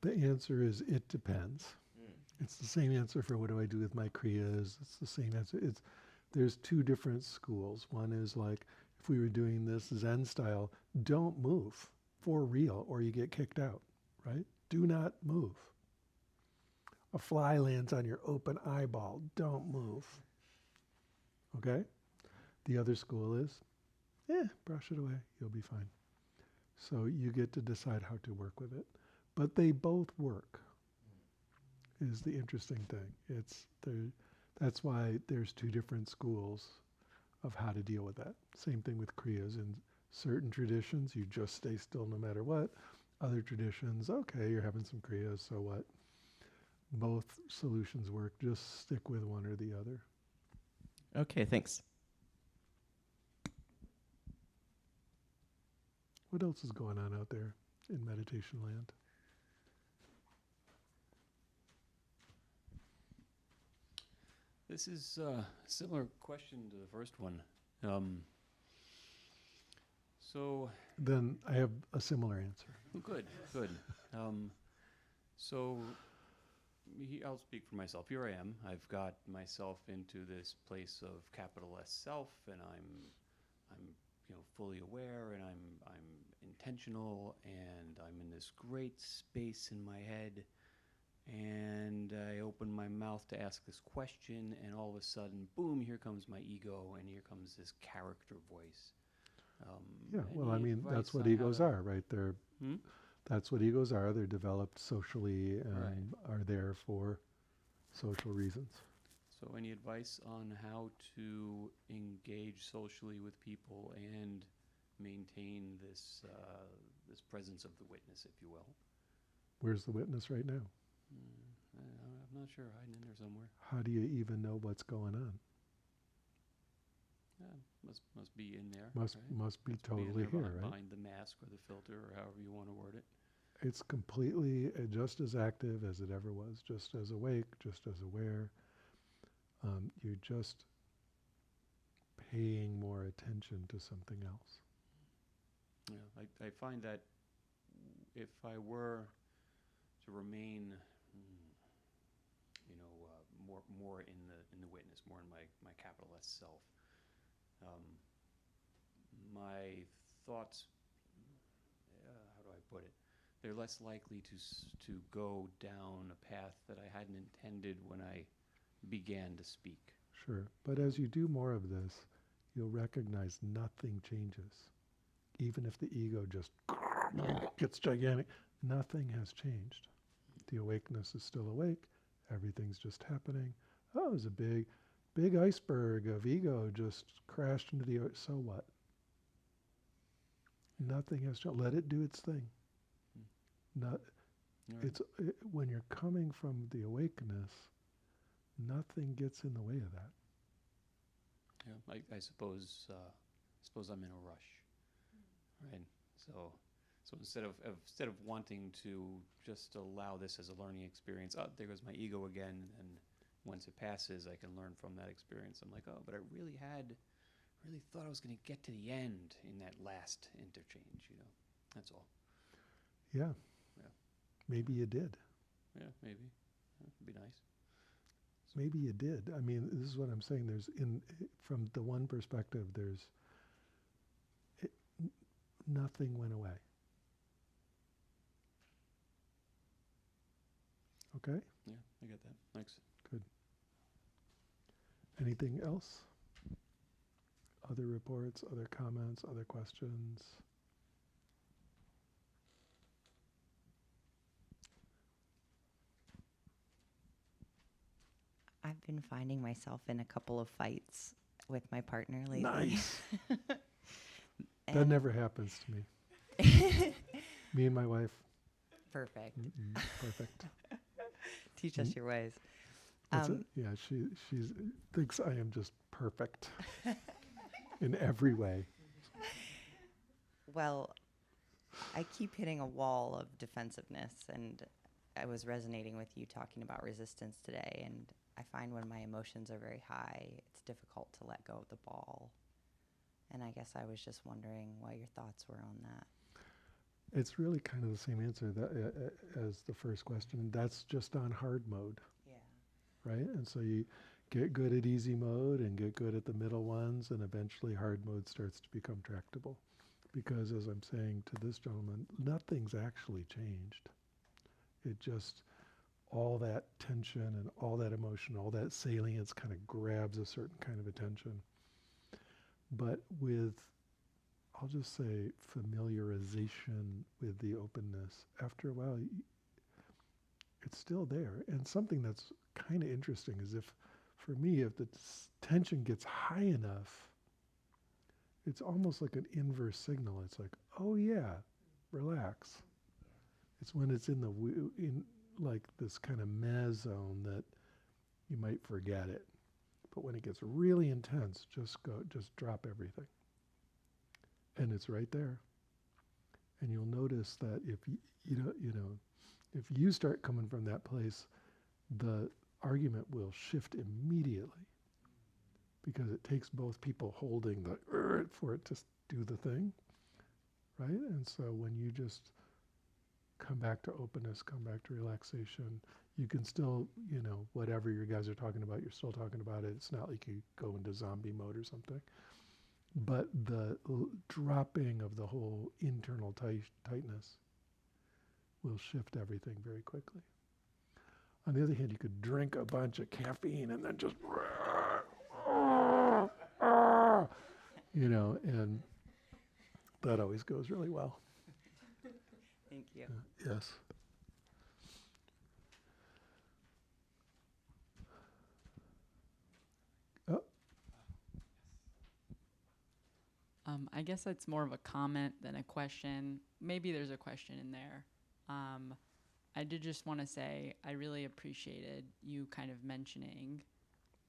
The answer is it depends. It's the same answer for what do I do with my kriyas. It's the same answer. There's two different schools. One is like, if we were doing this Zen style, don't move for real or you get kicked out, right? Do not move. A fly lands on your open eyeball, don't move. Okay? The other school is, brush it away, you'll be fine. So you get to decide how to work with it. But they both work, is the interesting thing. That's why there's two different schools of how to deal with that. Same thing with kriyas. In certain traditions, you just stay still no matter what. Other traditions, okay, you're having some kriyas, so what? Both solutions work. Just stick with one or the other. Okay, thanks. What else is going on out there in meditation land? This is a similar question to the first one. So, Then I have a similar answer. oh, good. So, I'll speak for myself. Here I am. I've got myself into this place of capital S self, and I'm fully aware, and I'm intentional, and I'm in this great space in my head. And I open my mouth to ask this question, and all of a sudden, boom, here comes my ego, and here comes this character voice. Yeah, well, I any mean, that's advice what on egos how to- are, right? Hmm? That's what egos are. They're developed socially and are there for social reasons. So any advice on how to engage socially with people and maintain this this presence of the witness, if you will? Where's the witness right now? I'm not sure, hiding in there somewhere. How do you even know what's going on? Must be in there. Must be Must totally in there here, right? behind the mask or the filter or however you want to word it. It's completely just as active as it ever was, just as awake, just as aware. You're just paying more attention to something else. Yeah, I find that if I were to remain, more in the witness, more in my capital S self, my thoughts, how do I put it? They're less likely to go down a path that I hadn't intended when I began to speak. Sure. But as you do more of this, you'll recognize nothing changes. Even if the ego just gets gigantic, nothing has changed. The awakeness is still awake. Everything's just happening. Oh, there's a big iceberg of ego just crashed into the so what? Nothing has changed. Let it do its thing. Not, when you're coming from the awakeness, nothing gets in the way of that. Yeah, I suppose I'm in a rush, right? So instead of wanting to just allow this as a learning experience, oh, there goes my ego again, and once it passes, I can learn from that experience. I'm like, oh, but I really thought I was going to get to the end in that last interchange, That's all. Yeah. Yeah. Maybe you did. Yeah, maybe. It'd be nice. Maybe you did. I mean, this is what I'm saying. From the one perspective, nothing went away. Okay? Yeah, I get that. Thanks. Good. Anything else? Other reports, other comments, other questions? I've been finding myself in a couple of fights with my partner lately. Nice. That never happens to me. Me and my wife. Perfect. Perfect. Teach us your ways. That's it. Yeah, she thinks I am just perfect in every way. Well, I keep hitting a wall of defensiveness, and I was resonating with you talking about resistance today, and I find when my emotions are very high, it's difficult to let go of the ball. And I guess I was just wondering what your thoughts were on that. It's really kind of the same answer as the first question. That's just on hard mode. Yeah. Right? And so you get good at easy mode and get good at the middle ones, and eventually hard mode starts to become tractable. Because as I'm saying to this gentleman, nothing's actually changed. It just, all that tension and all that emotion, all that salience kind of grabs a certain kind of attention. But with, I'll just say, familiarization with the openness, after a while, it's still there. And something that's kind of interesting is for me, if the tension gets high enough, it's almost like an inverse signal. It's like, oh yeah, relax. It's when it's in like this kind of meh zone that you might forget it. But when it gets really intense, just drop everything. And it's right there. And you'll notice that if if you start coming from that place, the argument will shift immediately. Because it takes both people holding the for it to do the thing, right? And so when you just come back to openness, come back to relaxation, you can still, whatever you guys are talking about, you're still talking about it. It's not like you go into zombie mode or something. But the dropping of the whole internal tightness will shift everything very quickly. On the other hand, you could drink a bunch of caffeine and then just and that always goes really well. Thank you. Yes. Oh, I guess that's more of a comment than a question. Maybe there's a question in there. I did just want to say I really appreciated you kind of mentioning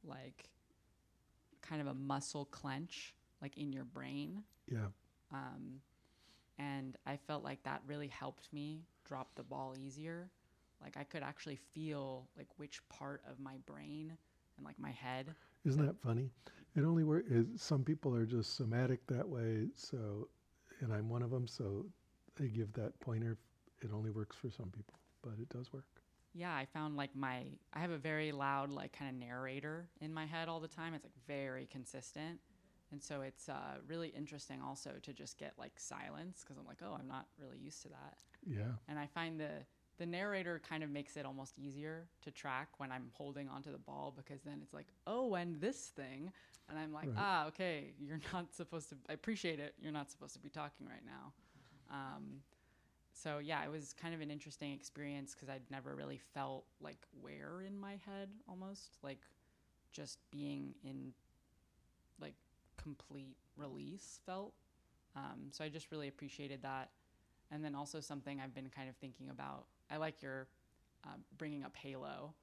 like kind of a muscle clench like in your brain. yeah. And I felt like that really helped me drop the ball easier. Like I could actually feel like which part of my brain and like my head. Isn't that funny? It only works. Some people are just somatic that way. So, and I'm one of them. So, they give that pointer. It only works for some people, but it does work. Yeah, I found like I have a very loud like kind of narrator in my head all the time. It's like very consistent. And so it's really interesting also to just get like silence, because I'm like, oh, I'm not really used to that. Yeah. And I find the narrator kind of makes it almost easier to track when I'm holding onto the ball, because then it's like, oh, and this thing. And I'm like, Right. okay, you're not supposed to, I appreciate it. You're not supposed to be talking right now. So yeah, it was kind of an interesting experience, because I'd never really felt like where in my head, almost like just being in like complete release felt. So I just really appreciated that. And then also something I've been kind of thinking about, I like your bringing up Halo,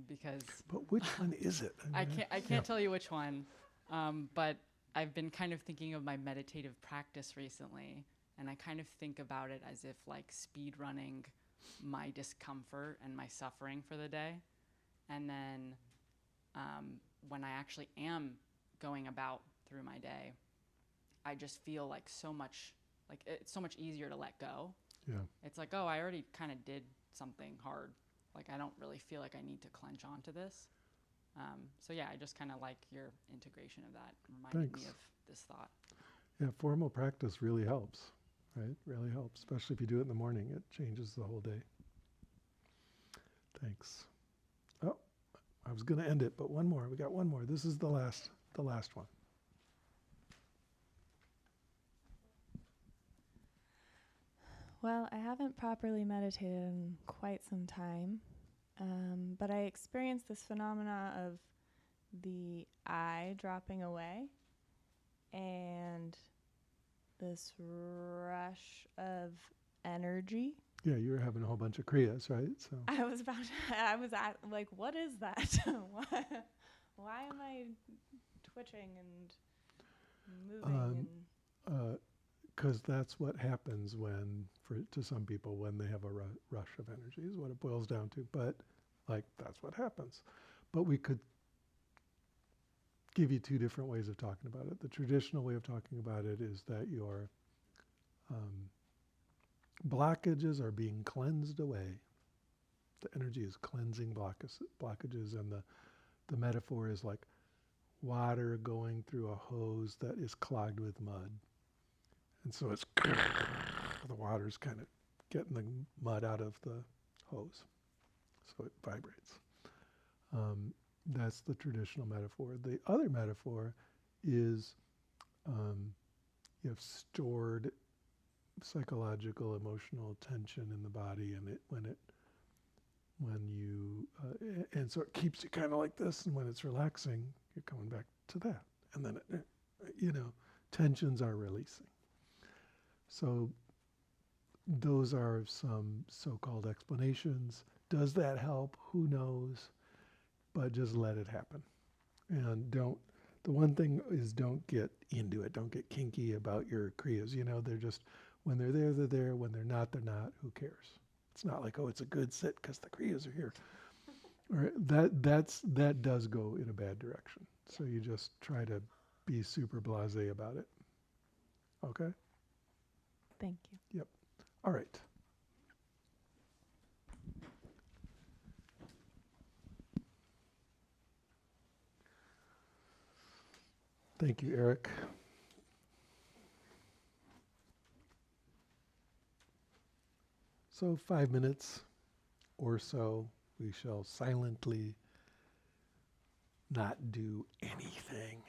because But which one is it? I mean, can't tell you which one, but I've been kind of thinking of my meditative practice recently, and I kind of think about it as if like speed running my discomfort and my suffering for the day. And then when I actually am going about through my day, I just feel like it's so much easier to let go. Yeah. It's like, oh, I already kind of did something hard. Like, I don't really feel like I need to clench onto this. So yeah, I just kind of like your integration of that. It reminded me Thanks. of this thought. Yeah. Formal practice really helps, right? Really helps, especially if you do it in the morning. It changes the whole day. Thanks. Oh, I was going to end it, but one more. We got one more. This is the last one. Well, I haven't properly meditated in quite some time, but I experienced this phenomena of the I dropping away and this rush of energy. Yeah, you were having a whole bunch of kriyas, right? So I was like, what is that? Why am I twitching and moving? because that's what happens to some people when they have a rush of energy is what it boils down to. But like that's what happens. But we could give you two different ways of talking about it. The traditional way of talking about it is that your blockages are being cleansed away. The energy is cleansing blockages, and the metaphor is like water going through a hose that is clogged with mud. And so it's the water's kind of getting the mud out of the hose, so it vibrates. That's the traditional metaphor. The other metaphor is you have stored psychological, emotional tension in the body, and and so it keeps you kind of like this, and when it's relaxing, you're coming back to that, and then tensions are releasing. So those are some so-called explanations. Does that help? Who knows? But just let it happen. And the one thing is don't get into it. Don't get kinky about your kriyas. They're just, when they're there, they're there. When they're not, who cares? It's not like, oh, it's a good sit because the kriyas are here. Or that does go in a bad direction. So you just try to be super blasé about it. Okay? Thank you. Yep. All right. Thank you, Eric. So 5 minutes or so, we shall silently not do anything.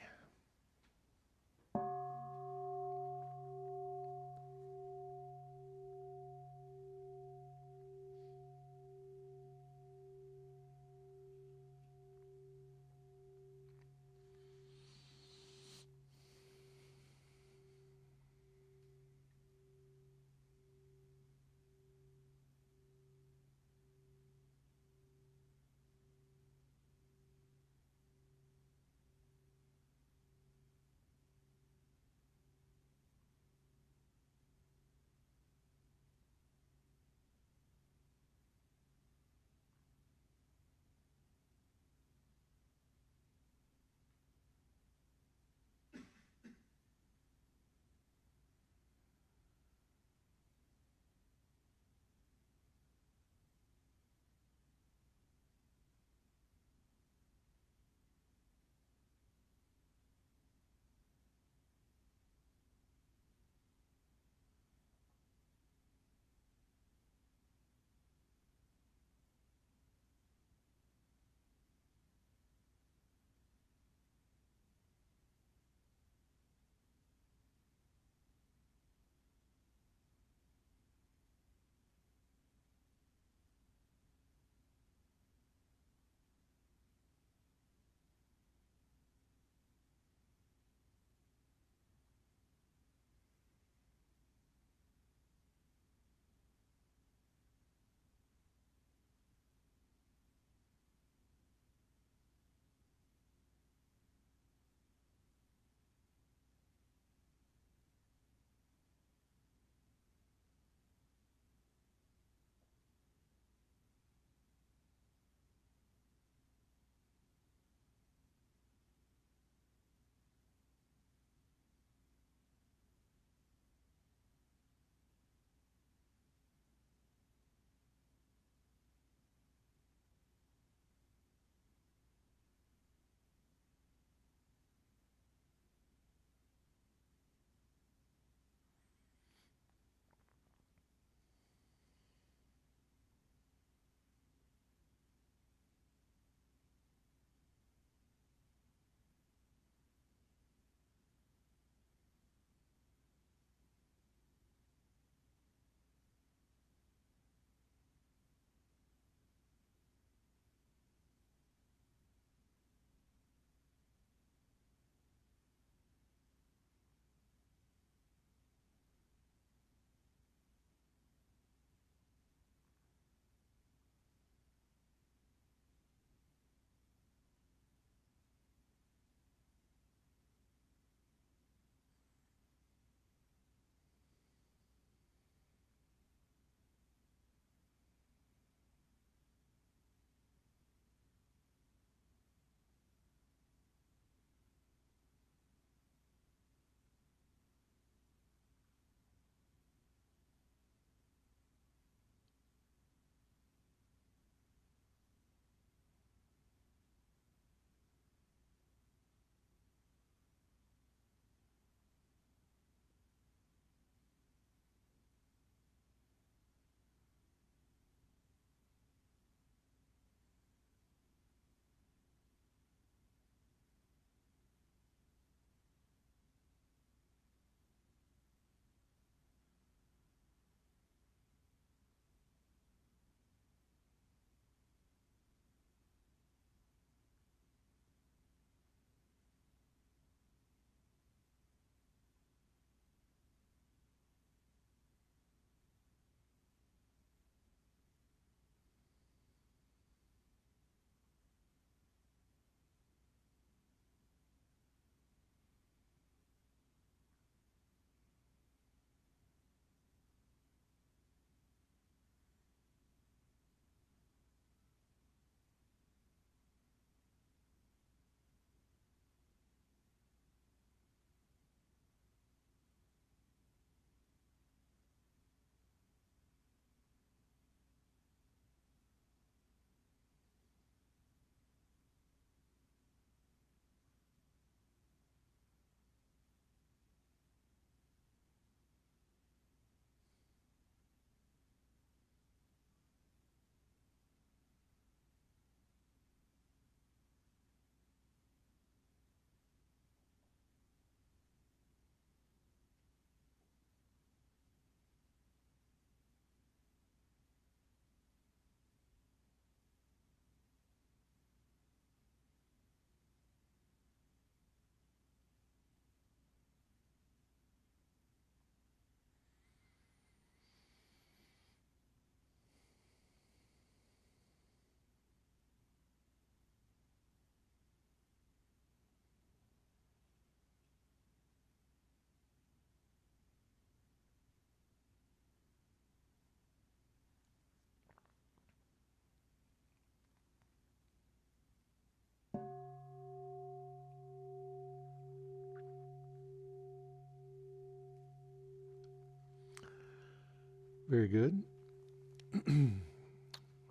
Very good.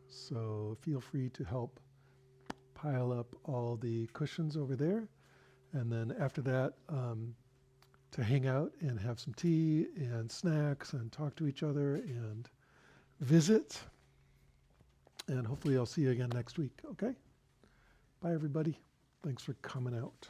So feel free to help pile up all the cushions over there. And then after that, to hang out and have some tea and snacks and talk to each other and visit. And hopefully I'll see you again next week. Okay? Bye, everybody. Thanks for coming out.